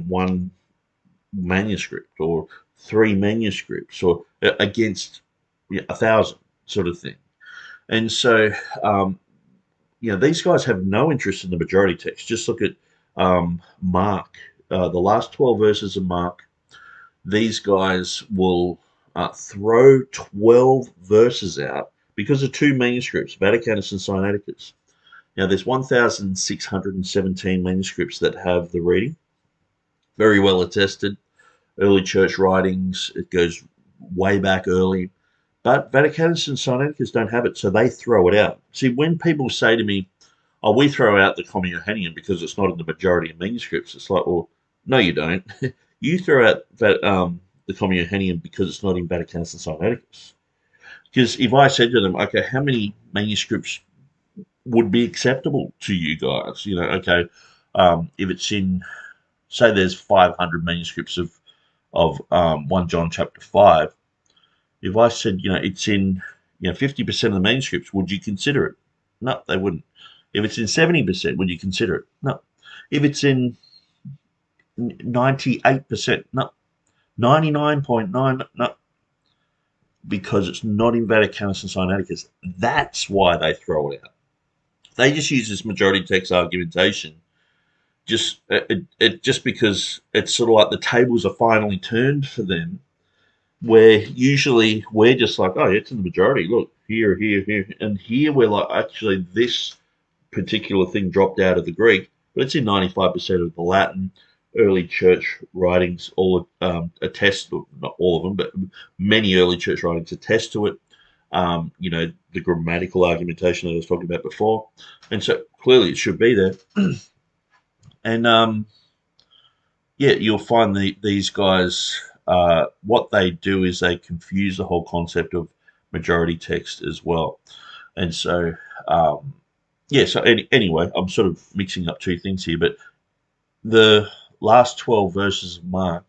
one manuscript or three manuscripts or against 1,000 sort of thing. And so these guys have no interest in the majority text. Just look at Mark, the last 12 verses of Mark. These guys will throw 12 verses out because of two manuscripts, Vaticanus and Sinaiticus. Now, there's 1,617 manuscripts that have the reading. Very well attested. Early church writings, it goes way back early. But Vaticanus and Sinaiticus don't have it, so they throw it out. See, when people say to me, oh, we throw out the Comma Johanneum because it's not in the majority of manuscripts, it's like, well, no, you don't. You throw out the Comma Johanneum because it's not in Vaticanus and Sinaiticus. Because if I said to them, okay, how many manuscripts would be acceptable to you guys? If it's in, say there's 500 manuscripts of 1 John chapter 5, if I said, it's in 50% of the manuscripts, would you consider it? No, they wouldn't. If it's in 70%, would you consider it? No. If it's in 98%, no. 99.9, no. because it's not in Vaticanus and Sinaiticus. That's why they throw it out. They just use this majority text argumentation just because it's sort of like the tables are finally turned for them, where usually we're just like, oh, it's in the majority. Look, here, here, here. And here we're like, actually, this particular thing dropped out of the Greek, but it's in 95% of the Latin. Early church writings all attest, not all of them, but many early church writings attest to it. The grammatical argumentation that I was talking about before. And so clearly it should be there. And you'll find these guys, what they do is they confuse the whole concept of majority text as well. And so, anyway, I'm sort of mixing up two things here, but the last 12 verses of Mark,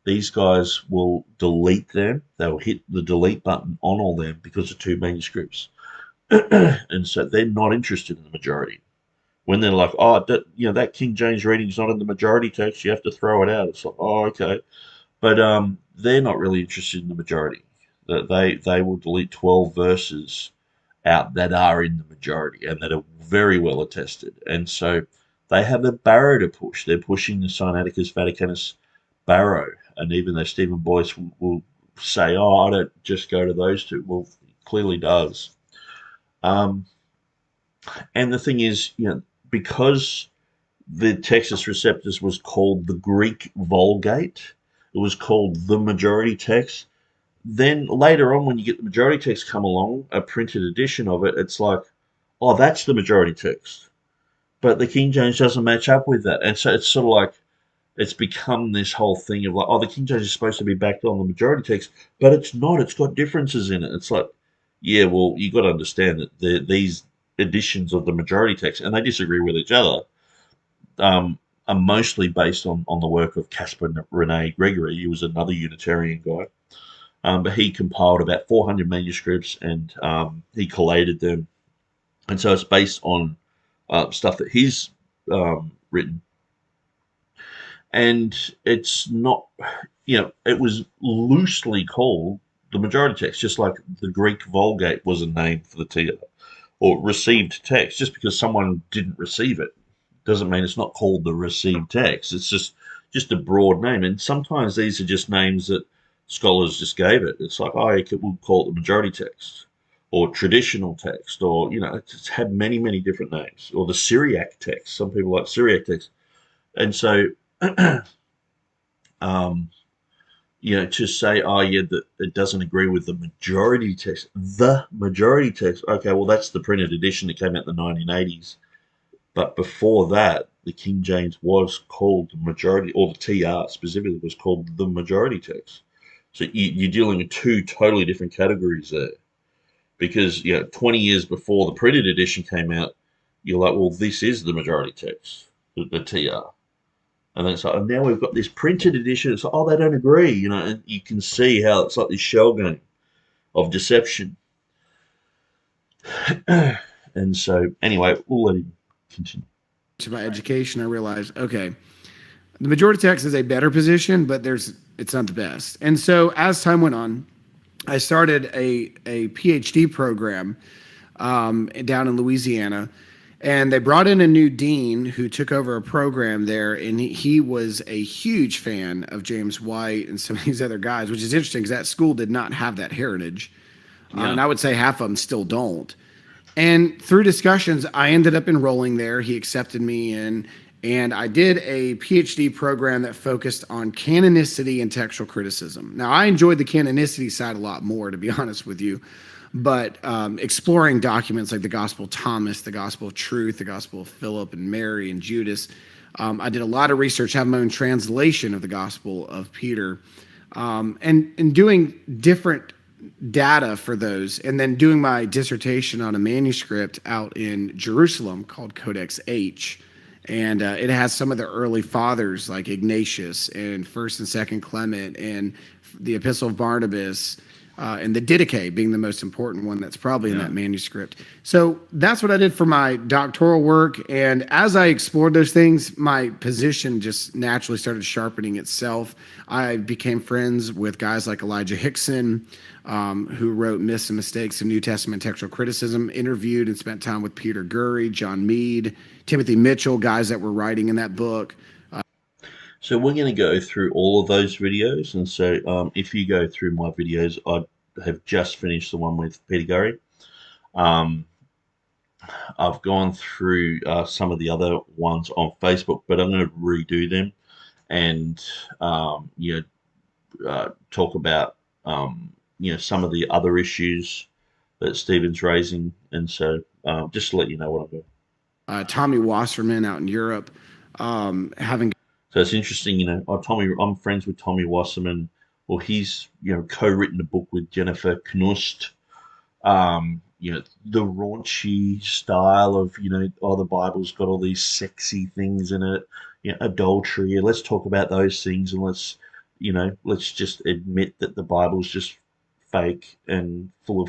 these guys will delete them. They'll hit the delete button on all them because of two manuscripts. And so they're not interested in the majority. When they're like, oh, that King James reading is not in the majority text, you have to throw it out. It's like, oh, okay. But they're not really interested in the majority. They will delete 12 verses out that are in the majority and that are very well attested. And so they have a barrow to push. They're pushing the Sinaiticus Vaticanus barrow. And even though Stephen Boyce will say, oh, I don't just go to those two. Well, he clearly does. And the thing is, because the Textus Receptus was called the Greek Vulgate, it was called the majority text. Then later on, when you get the majority text come along, a printed edition of it, it's like, oh, that's the majority text. But the King James doesn't match up with that. And so it's sort of like, it's become this whole thing of like, oh, the King James is supposed to be backed on the majority text, but it's not. It's got differences in it. It's like, yeah, well, you got to understand that these editions of the majority text, and they disagree with each other, are mostly based on the work of Caspar Rene Gregory. He was another Unitarian guy. But he compiled about 400 manuscripts and he collated them. And so it's based on stuff that he's written. And it's not, it was loosely called the majority text, just like the Greek Vulgate was a name for the TR, or received text. Just because someone didn't receive it doesn't mean it's not called the received text. It's just a broad name. And sometimes these are just names that scholars just gave it. It's like, oh, we'll call it the majority text or traditional text, or, it's had many, many different names, or the Syriac text. Some people like Syriac text. And so, to say, oh, yeah, that it doesn't agree with the majority text. The majority text. Okay, well, that's the printed edition that came out in the 1980s. But before that, the King James was called the majority, or the TR specifically was called the majority text. So you're dealing with two totally different categories there. Because, 20 years before the printed edition came out, you're like, well, this is the majority text, the TR. And then it's like, now we've got this printed edition. It's like, oh, they don't agree, and you can see how it's like this shell game of deception. And so, anyway, we'll let him continue. To my education, I realized, okay, the majority text is a better position, but it's not the best. And so as time went on, I started a PhD program down in Louisiana, and they brought in a new dean who took over a program there, and he was a huge fan of James White and some of these other guys, which is interesting because that school did not have that heritage. Yeah. And I would say half of them still don't. And through discussions, I ended up enrolling there. He accepted me in, and I did a PhD program that focused on canonicity and textual criticism. Now, I enjoyed the canonicity side a lot more, to be honest with you, but exploring documents like the Gospel of Thomas, the Gospel of Truth, the Gospel of Philip and Mary and Judas. I did a lot of research, have my own translation of the Gospel of Peter, and doing different data for those, and then doing my dissertation on a manuscript out in Jerusalem called Codex H. And it has some of the early fathers like Ignatius and First and Second Clement and the Epistle of Barnabas, and the Didache being the most important one that's probably in that manuscript. So that's what I did for my doctoral work. And as I explored those things, my position just naturally started sharpening itself. I became friends with guys like Elijah Hickson, who wrote Myths and Mistakes of New Testament Textual Criticism, interviewed and spent time with Peter Gurry, John Mead, Timothy Mitchell, guys that were writing in that book. So we're going to go through all of those videos, and so if you go through my videos, I have just finished the one with Peter Gurry. I've gone through some of the other ones on Facebook, but I'm going to redo them and talk about some of the other issues that Stephen's raising, and so just to let you know what I'm doing. Tommy Wasserman out in Europe, having. So it's interesting, I'm friends with Tommy Wasserman. Well, he's, co-written a book with Jennifer Knust. The raunchy style of, the Bible's got all these sexy things in it, adultery. Let's talk about those things, and let's just admit that the Bible's just fake and full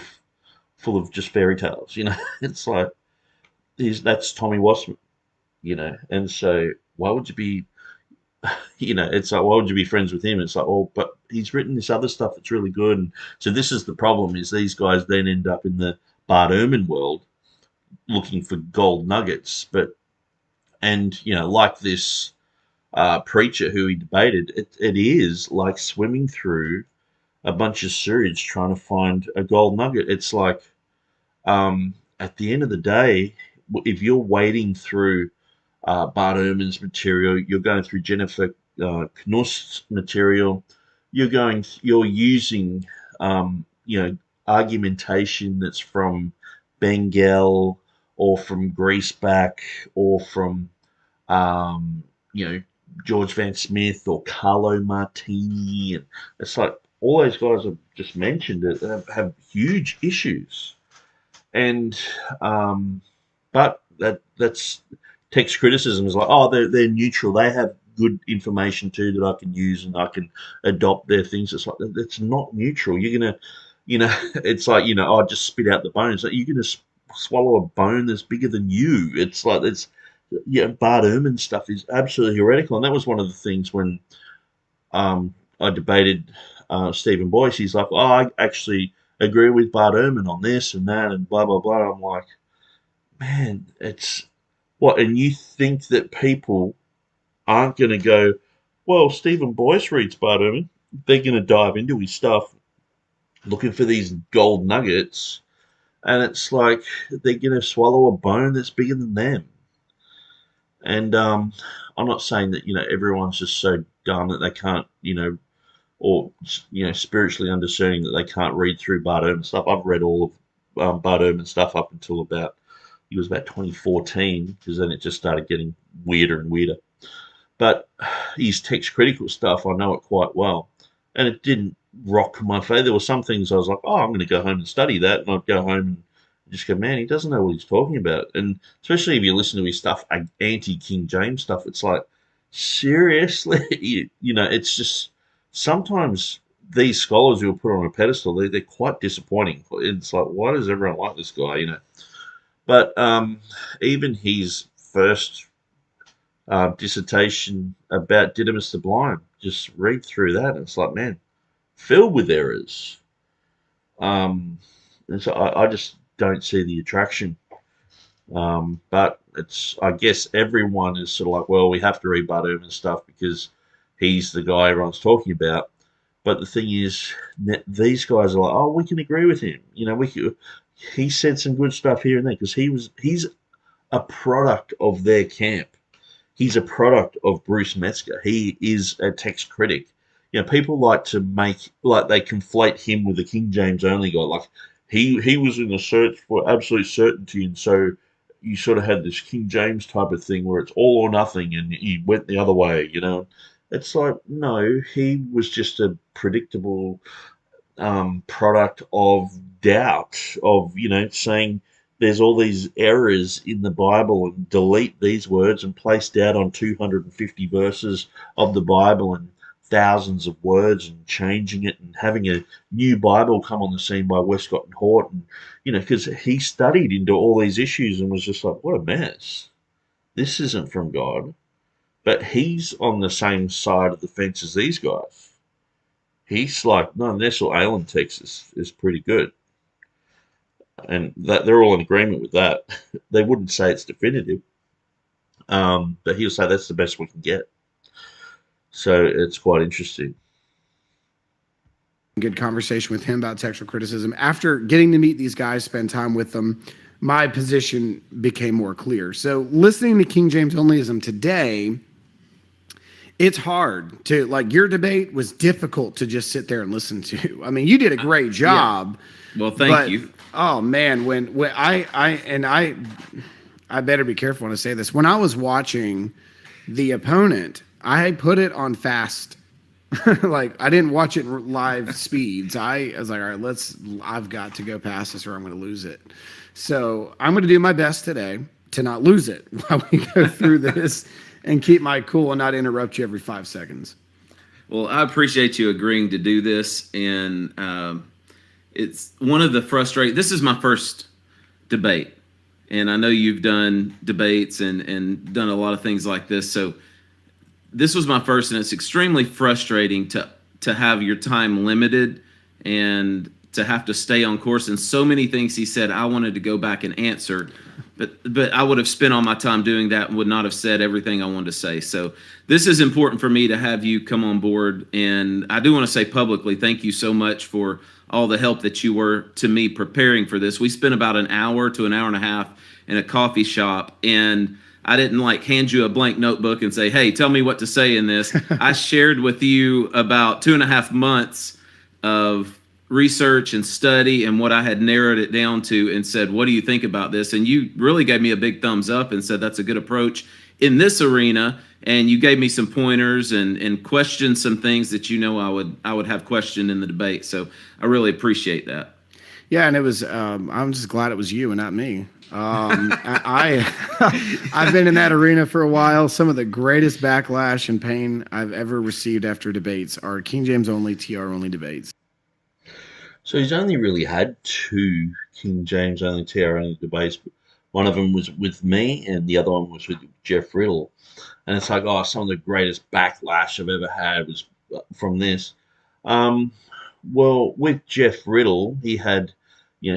of just fairy tales. It's like that's Tommy Wasserman, and so why would you be it's like, why would you be friends with him? It's like, oh, but he's written this other stuff that's really good. And so this is the problem, is these guys then end up in the Bart Ehrman world looking for gold nuggets. Like this preacher who he debated, it is like swimming through a bunch of sewage trying to find a gold nugget. It's like, at the end of the day, if you're wading through Bart Ehrman's material, you're going through Jennifer Knust's material, you're using argumentation that's from Bengel or from Griesbach or from George Van Smith or Carlo Martini, and it's like all those guys I've just mentioned have huge issues, and but that's text criticism is like, oh, they're neutral. They have good information too that I can use and I can adopt their things. It's like, it's not neutral. You're gonna, it's like, oh, just spit out the bones. Like, you're gonna swallow a bone that's bigger than you. It's like Bart Ehrman stuff is absolutely heretical, and that was one of the things when I debated Stephen Boyce. He's like, oh, I actually agree with Bart Ehrman on this and that and blah blah blah. I'm like, man, it's what, and you think that people aren't going to go, well, Stephen Boyce reads Bart Ehrman. They're going to dive into his stuff looking for these gold nuggets, and it's like they're going to swallow a bone that's bigger than them. And I'm not saying that, everyone's just so dumb that they can't, or, spiritually undiscerning that they can't read through Bart Ehrman stuff. I've read all of Bart Ehrman stuff up until about 2014, because then it just started getting weirder and weirder. But his text critical stuff, I know it quite well, and it didn't rock my faith. There were some things I was like, oh, I'm going to go home and study that, and I'd go home and just go, man, he doesn't know what he's talking about. And especially if you listen to his stuff, anti-King James stuff, it's like, seriously, it's just sometimes these scholars who are put on a pedestal, they're quite disappointing. It's like, why does everyone like this guy, But even his first dissertation about Didymus the Blind, just read through that, and it's like, man, filled with errors. And so I just don't see the attraction. But I guess everyone is sort of like, well, we have to read Bart Ehrman stuff because he's the guy everyone's talking about. But the thing is, these guys are like, oh, we can agree with him. He said some good stuff here and there because he's a product of their camp. He's a product of Bruce Metzger. He is a text critic. People like to they conflate him with the King James only guy. Like he was in a search for absolute certainty, and so you sort of had this King James type of thing where it's all or nothing, and he went the other way. It's like, no, he was just a predictable product of doubt, of saying there's all these errors in the Bible and delete these words and place doubt on 250 verses of the Bible and thousands of words and changing it and having a new Bible come on the scene by Westcott and Hort, and because he studied into all these issues and was just like, what a mess. This isn't from God. But he's on the same side of the fence as these guys. He's like, no, Nestle Allen text is pretty good. And that they're all in agreement with that. They wouldn't say it's definitive, but he'll say that's the best we can get. So it's quite interesting. Good conversation with him about textual criticism. After getting to meet these guys, spend time with them, my position became more clear. So listening to King James Onlyism today, it's hard to, like, your debate was difficult to just sit there and listen to. I mean, you did a great job. Yeah. Well, thank you. Oh man, when I better be careful when I say this. When I was watching the opponent, I put it on fast. Like, I didn't watch it in live speeds. I was like, all right, I've got to go past this or I'm going to lose it. So I'm going to do my best today to not lose it while we go through this and keep my cool and not interrupt you every 5 seconds. Well, I appreciate you agreeing to do this. And it's one of the this is my first debate. And I know you've done debates and done a lot of things like this. So this was my first, and it's extremely frustrating to have your time limited and to have to stay on course. And so many things he said I wanted to go back and answer, but I would have spent all my time doing that and would not have said everything I wanted to say. So this is important for me to have you come on board. And I do want to say publicly, thank you so much for all the help that you were to me preparing for this. We spent about an hour to an hour and a half in a coffee shop, and I didn't like hand you a blank notebook and say, hey, tell me what to say in this. I shared with you about 2.5 months of research and study and what I had narrowed it down to, and said, what do you think about this? And you really gave me a big thumbs up and said, that's a good approach in this arena. And you gave me some pointers and questioned some things that I would have questioned in the debate. So I really appreciate that. Yeah, and it was I'm just glad it was you and not me. I've been in that arena for a while. Some of the greatest backlash and pain I've ever received after debates are King James only, TR only debates. So he's only really had 2 King James only, TR only debates. One of them was with me, and the other one was with Jeff Riddle. And it's like, some of the greatest backlash I've ever had was from this. Well, with Jeff Riddle, he had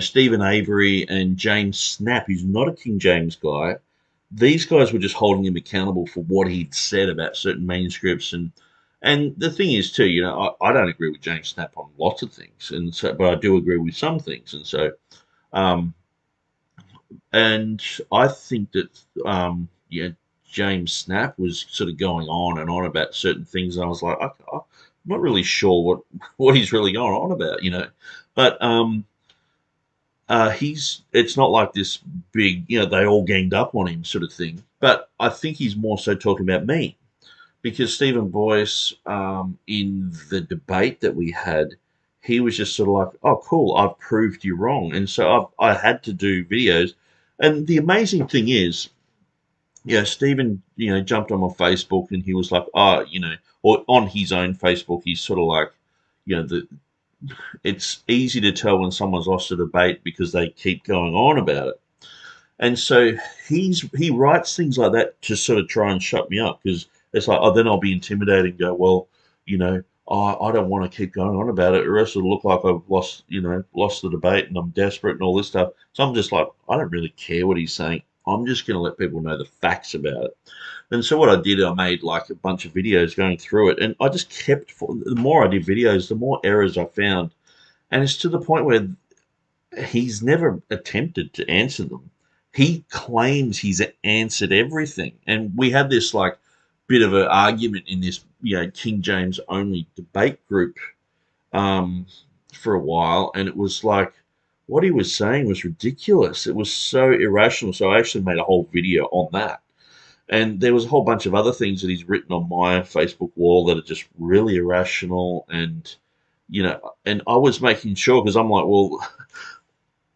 Stephen Avery and James Snap, who's not a King James guy. These guys were just holding him accountable for what he'd said about certain manuscripts. And the thing is, too, I don't agree with James Snap on lots of things, but I do agree with some things. And so, and I think that, James Snap was sort of going on and on about certain things. And I was like, I'm not really sure what he's really going on about, But, it's not like this big, they all ganged up on him sort of thing. But I think he's more so talking about me, because Stephen Boyce, in the debate that we had, he was just sort of like, oh, cool, I've proved you wrong. And so I had to do videos. And the amazing thing is, Stephen, jumped on my Facebook and he was like, or on his own Facebook, he's sort of like, it's easy to tell when someone's lost a debate because they keep going on about it. And so he writes things like that to sort of try and shut me up, because it's like, then I'll be intimidated and go, well, I don't want to keep going on about it, or else it'll look like I've lost the debate and I'm desperate and all this stuff. So I'm just like, I don't really care what he's saying. I'm just going to let people know the facts about it. And so what I did, I made like a bunch of videos going through it, and I just the more I did videos, the more errors I found. And it's to the point where he's never attempted to answer them. He claims he's answered everything. And we had this like bit of an argument in this, King James only debate group for a while. And it was like, what he was saying was ridiculous. It was so irrational. So I actually made a whole video on that. And there was a whole bunch of other things that he's written on my Facebook wall that are just really irrational. And, and I was making sure, because I'm like, well,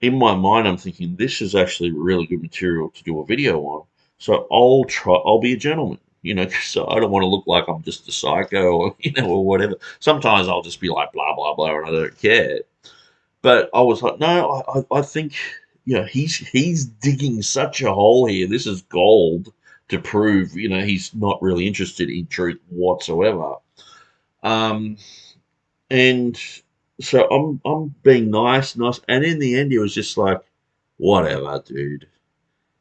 in my mind, I'm thinking this is actually really good material to do a video on. So I'll be a gentleman. because I don't want to look like I'm just a psycho or, or whatever. Sometimes I'll just be like, blah, blah, blah, and I don't care. But I was like, no, I think, he's digging such a hole here. This is gold to prove, he's not really interested in truth whatsoever. And so I'm being nice, and in the end, he was just like, whatever, dude.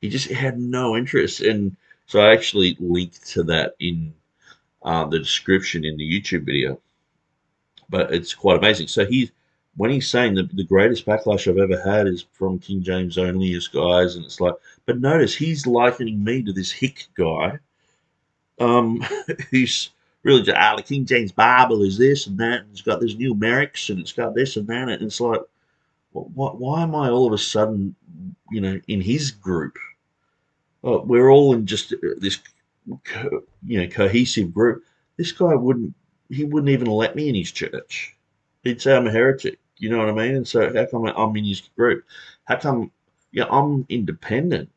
He just had no interest, and so I actually linked to that in the description in the YouTube video. But it's quite amazing. So when he's saying that the greatest backlash I've ever had is from King James onlyist guys, and it's like, but notice he's likening me to this hick guy, who's really just, the King James Bible is this and that, and it's got this numerics, and it's got this and that, and it's like, why am I all of a sudden, in his group? We're all in just this, cohesive group. This guy wouldn't even let me in his church. He'd say I'm a heretic. You know what I mean? And so how come I'm in his group? How come, I'm independent?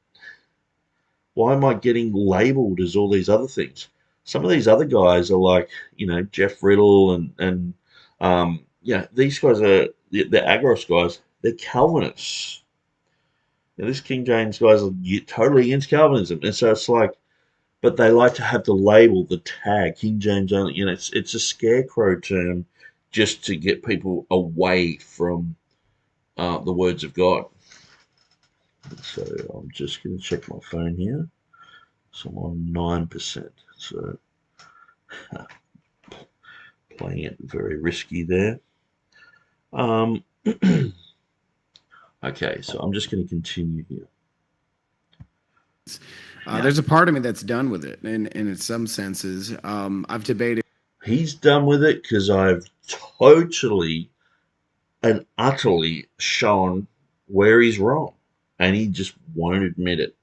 Why am I getting labeled as all these other things? Some of these other guys are like, Jeff Riddle and these guys are the Agros guys. They're Calvinists. This King James guys are totally against Calvinism, and so it's like, but they like to have the label, the tag, King James only. It's a scarecrow term just to get people away from the words of God. So I'm just going to check my phone here. So I'm on 9%. So playing it very risky there. Okay, so I'm just going to continue here. There's a part of me that's done with it, and in some senses, I've debated. He's done with it because I've totally and utterly shown where he's wrong, and he just won't admit it.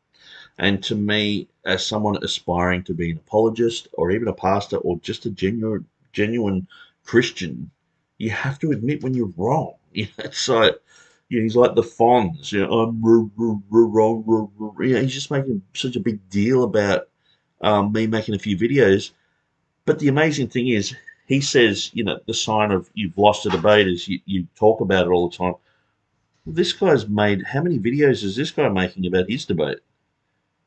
And to me, as someone aspiring to be an apologist or even a pastor or just a genuine Christian, you have to admit when you're wrong. It's like, he's like the Fonz. I'm wrong. He's just making such a big deal about me making a few videos. But the amazing thing is, he says, the sign of you've lost a debate is you talk about it all the time. This guy's made, how many videos is this guy making about his debate?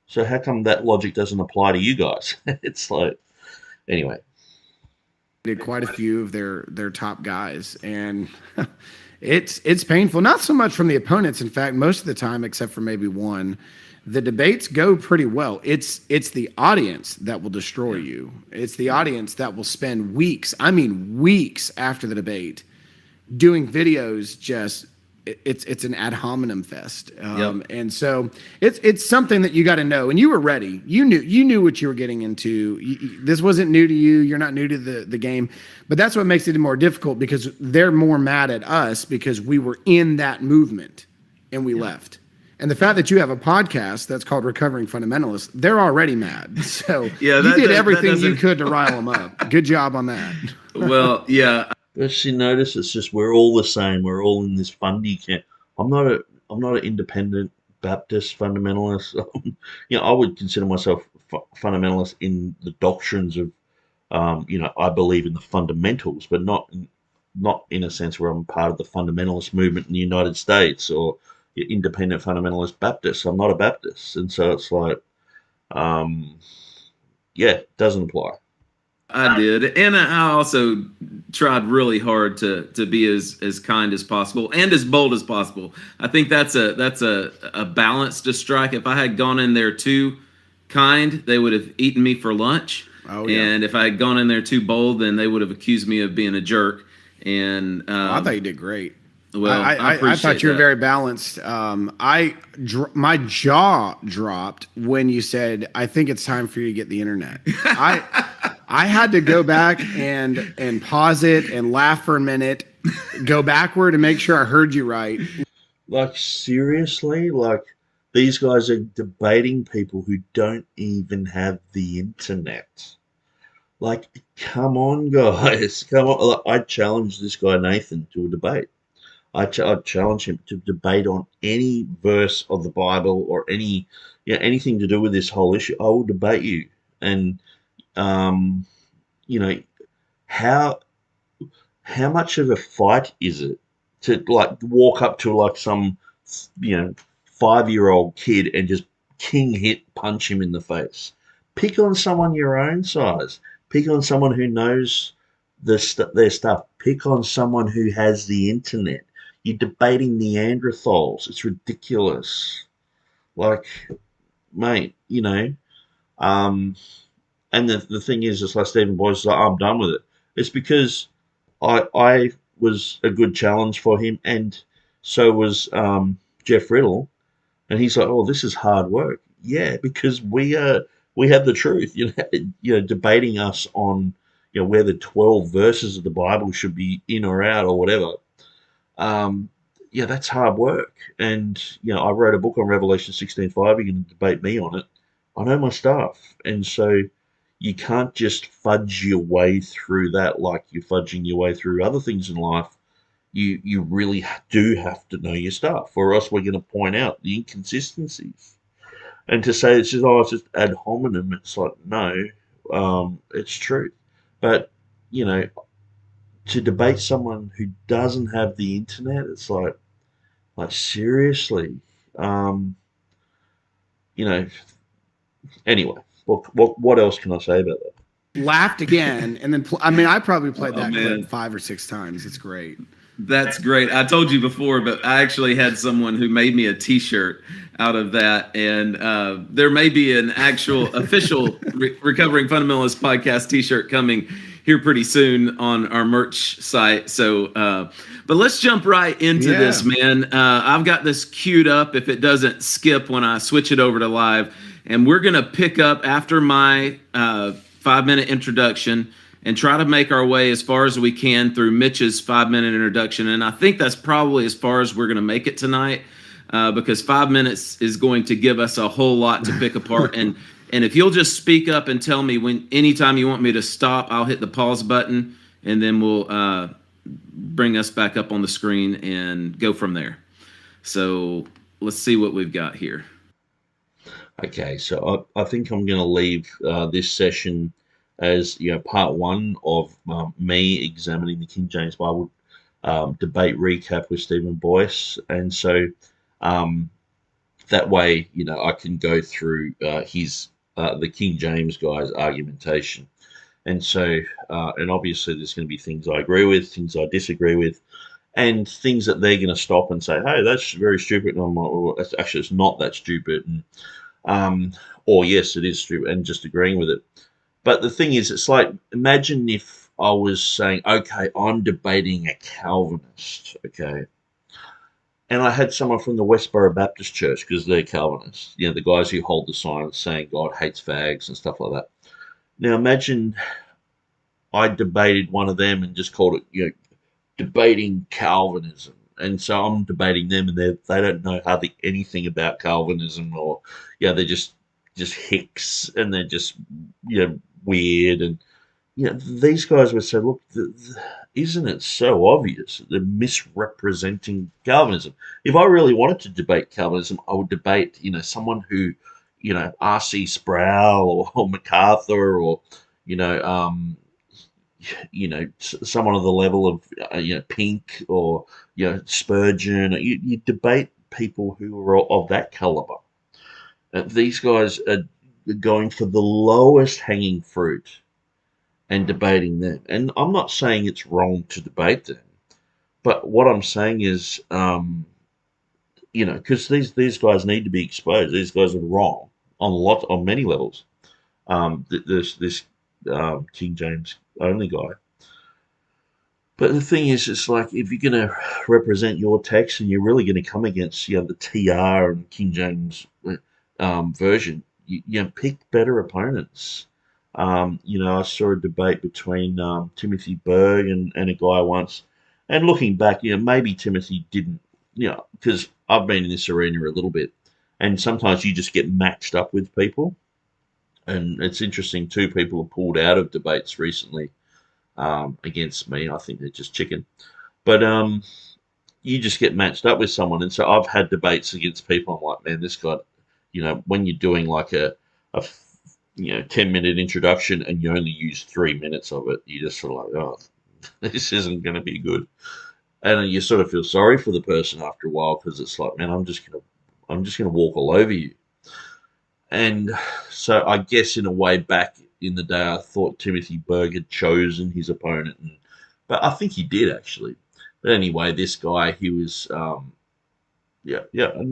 So how come that logic doesn't apply to you guys? It's like, anyway. Did quite a few of their top guys, and it's painful. Not so much from the opponents. In fact, most of the time, except for maybe one, the debates go pretty well. It's the audience that will destroy you. It's the audience that will spend weeks, I mean weeks after the debate, doing videos just. It's an ad hominem fest, and so it's something that you got to know. And you were ready. You knew what you were getting into. This wasn't new to you. You're not new to the game, but that's what makes it more difficult, because they're more mad at us because we were in that movement and we left. And the fact that you have a podcast that's called Recovering Fundamentalists, they're already mad. So you did everything you could to rile them up. Good job on that. Well, yeah. But you notice it's just we're all the same. We're all in this fundy camp. I'm not an independent Baptist fundamentalist. I would consider myself fundamentalist in the doctrines of, I believe in the fundamentals, but not in a sense where I'm part of the fundamentalist movement in the United States or independent fundamentalist Baptist. I'm not a Baptist, and so it's like, it doesn't apply. I did, and I also tried really hard to be as kind as possible and as bold as possible. I think that's a balance to strike. If I had gone in there too kind, they would have eaten me for lunch. Oh, yeah. And if I had gone in there too bold, then they would have accused me of being a jerk. And I thought you did great. Well, I thought you were very balanced. My jaw dropped when you said, "I think it's time for you to get the internet." I had to go back and pause it and laugh for a minute, go backward and make sure I heard you right. Like, seriously? Like, these guys are debating people who don't even have the internet. Like, come on, guys. Come on. I challenged this guy, Nathan, to a debate. I challenge him to debate on any verse of the Bible or anything to do with this whole issue. I will debate you. And um, you know, how how much of a fight is it to like walk up to like some, 5-year-old kid and just king hit punch him in the face? Pick on someone your own size. Pick on someone who knows their stuff. Pick on someone who has the internet. You're debating Neanderthals. It's ridiculous. Like, mate, um, and the thing is, it's like Stephen Boyce is like, I'm done with it. It's because I was a good challenge for him, and so was Jeff Riddle, and he's like, oh, this is hard work. Yeah, because we have the truth. Debating us on where the 12 verses of the Bible should be in or out or whatever. Yeah, that's hard work. And I wrote a book on Revelation 16:5. You can debate me on it. I know my stuff, and so you can't just fudge your way through that like you're fudging your way through other things in life. You really do have to know your stuff, or else we're going to point out the inconsistencies. And to say it's just ad hominem, it's like no, it's true. But you know, to debate someone who doesn't have the internet, it's like seriously, um, you know. Anyway, what else can I say about that? Laughed again, and then I mean, I probably played Oh, that man. clip 5 or 6 times. It's great. That's great. I told you before, but I actually had someone who made me a T-shirt out of that, and there may be an actual official Recovering Fundamentalist podcast T-shirt coming here pretty soon on our merch site. So, but let's jump right into this, man. I've got this queued up if it doesn't skip when I switch it over to live, and we're gonna pick up after my 5-minute introduction and try to make our way as far as we can through Mitch's 5-minute introduction. And I think that's probably as far as we're going to make it tonight, because 5 minutes is going to give us a whole lot to pick apart. And if you'll just speak up and tell me anytime you want me to stop, I'll hit the pause button, and then we'll bring us back up on the screen and go from there. So let's see what we've got here. Okay, so I think I'm going to leave this session as part one of me examining the King James Bible debate recap with Stephen Boyce, and so that way I can go through the King James guy's argumentation, and so and obviously there's going to be things I agree with, things I disagree with, and things that they're going to stop and say, hey, that's very stupid, and I'm like, well, actually it's not that stupid, and or yes, it is stupid, and just agreeing with it. But the thing is, it's like, imagine if I was saying, okay, I'm debating a Calvinist, okay, and I had someone from the Westboro Baptist Church, because they're Calvinists, the guys who hold the signs saying God hates fags and stuff like that. Now imagine I debated one of them and just called it, debating Calvinism. And so I'm debating them, and they don't know hardly anything about Calvinism, or they're just hicks, and they're just weird, and these guys would say, look, isn't it so obvious that they're misrepresenting Calvinism? If I really wanted to debate Calvinism, I would debate someone who R.C. Sproul or MacArthur, or someone of the level of Pink, or Spurgeon. You debate people who are of that caliber. These guys are going for the lowest hanging fruit and debating them. And I'm not saying it's wrong to debate them, but what I'm saying is, because these guys need to be exposed. These guys are wrong on many levels. This King James only guy. But the thing is, it's like, if you're going to represent your text and you're really going to come against the TR and King James version, you pick better opponents. I saw a debate between Timothy Berg and a guy once, and looking back, maybe Timothy didn't, because I've been in this arena a little bit, and sometimes you just get matched up with people. And it's interesting, 2 people have pulled out of debates recently against me. I think they're just chicken. But you just get matched up with someone. And so I've had debates against people. I'm like, man, this guy, when you're doing like a 10-minute introduction and you only use 3 minutes of it, you just sort of like, oh, this isn't going to be good. And you sort of feel sorry for the person after a while because it's like, man, I'm just gonna walk all over you. And so I guess in a way back in the day, I thought Timothy Berg had chosen his opponent, but I think he did actually. But anyway, this guy, he was yeah, a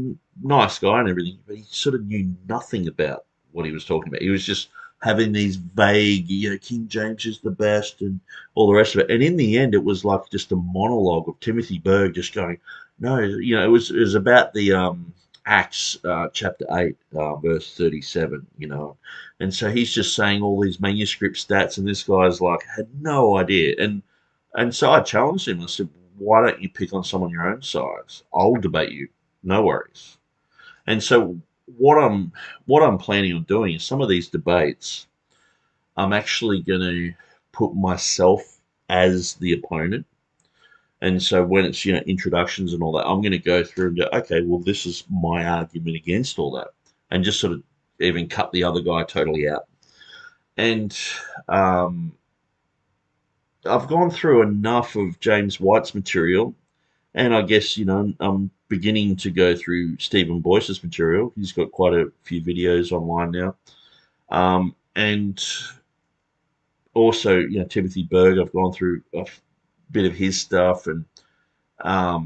nice guy and everything, but he sort of knew nothing about what he was talking about. He was just having these vague, King James is the best and all the rest of it. And in the end, it was like just a monologue of Timothy Berg just going, no, it was about the Acts chapter 8, verse 37, and so he's just saying all these manuscript stats, and this guy's like had no idea, and so I challenged him. I said, why don't you pick on someone your own size? I'll debate you, no worries. And so what I'm planning on doing is some of these debates, I'm actually going to put myself as the opponent. And so when it's introductions and all that, I'm going to go through and go, okay, well this is my argument against all that, and just sort of even cut the other guy totally out. And um, I've gone through enough of James White's material, and I guess I'm beginning to go through Stephen Boyce's material. He's got quite a few videos online now, and also Timothy Berg. I've gone through a bit of his stuff, and uh,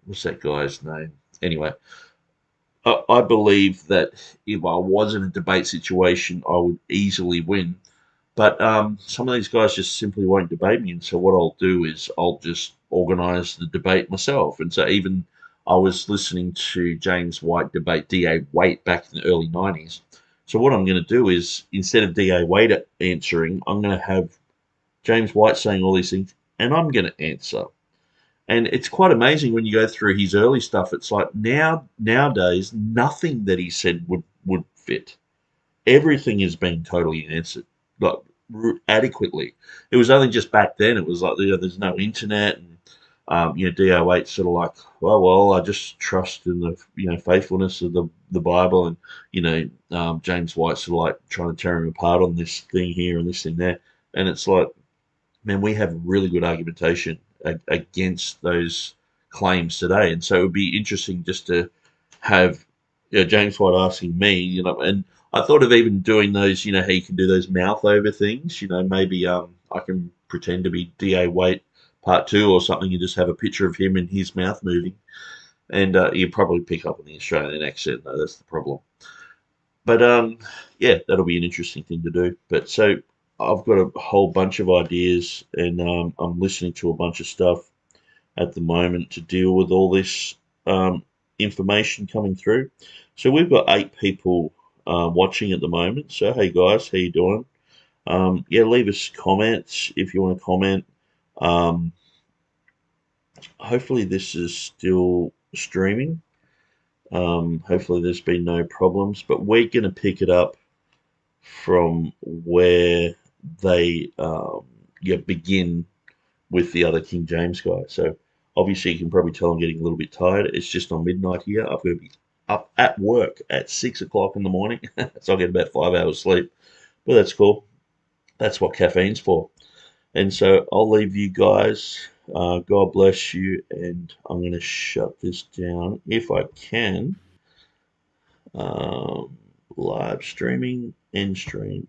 what's that guy's name? Anyway, I believe that if I was in a debate situation, I would easily win. But some of these guys just simply won't debate me, and so what I'll do is I'll just organise the debate myself. And so even I was listening to James White debate D.A. Waite back in the early '90s. So what I'm going to do is instead of D.A. Waite answering, I'm going to have James White saying all these things, and I'm going to answer. And it's quite amazing when you go through his early stuff. It's like nowadays nothing that he said would fit. Everything is being totally answered, like adequately. It was only just back then. It was like there's no internet, and DO8 sort of like, well, I just trust in the faithfulness of the Bible, and James White sort of like trying to tear him apart on this thing here and this thing there, and it's like, man, we have really good argumentation against those claims today, and so it would be interesting just to have James White asking me, and I thought of even doing those, how you can do those mouth over things, maybe I can pretend to be D.A. Waite part two or something, and just have a picture of him and his mouth moving, and you probably pick up on the Australian accent, though. That's the problem. But yeah, that'll be an interesting thing to do. But so I've got a whole bunch of ideas, and I'm listening to a bunch of stuff at the moment to deal with all this information coming through. So we've got 8 people watching at the moment. So hey guys, how you doing? Yeah, leave us comments if you want to comment. Um, Hopefully this is still streaming. Hopefully there's been no problems, but we're going to pick it up from where they begin with the other King James guy. So obviously you can probably tell I'm getting a little bit tired. It's just on midnight here. I've got to be up at work at 6 o'clock in the morning, so I get about 5 hours sleep. But that's cool. That's what caffeine's for. And so I'll leave you guys. God bless you, and I'm going to shut this down if I can. Live streaming, end stream.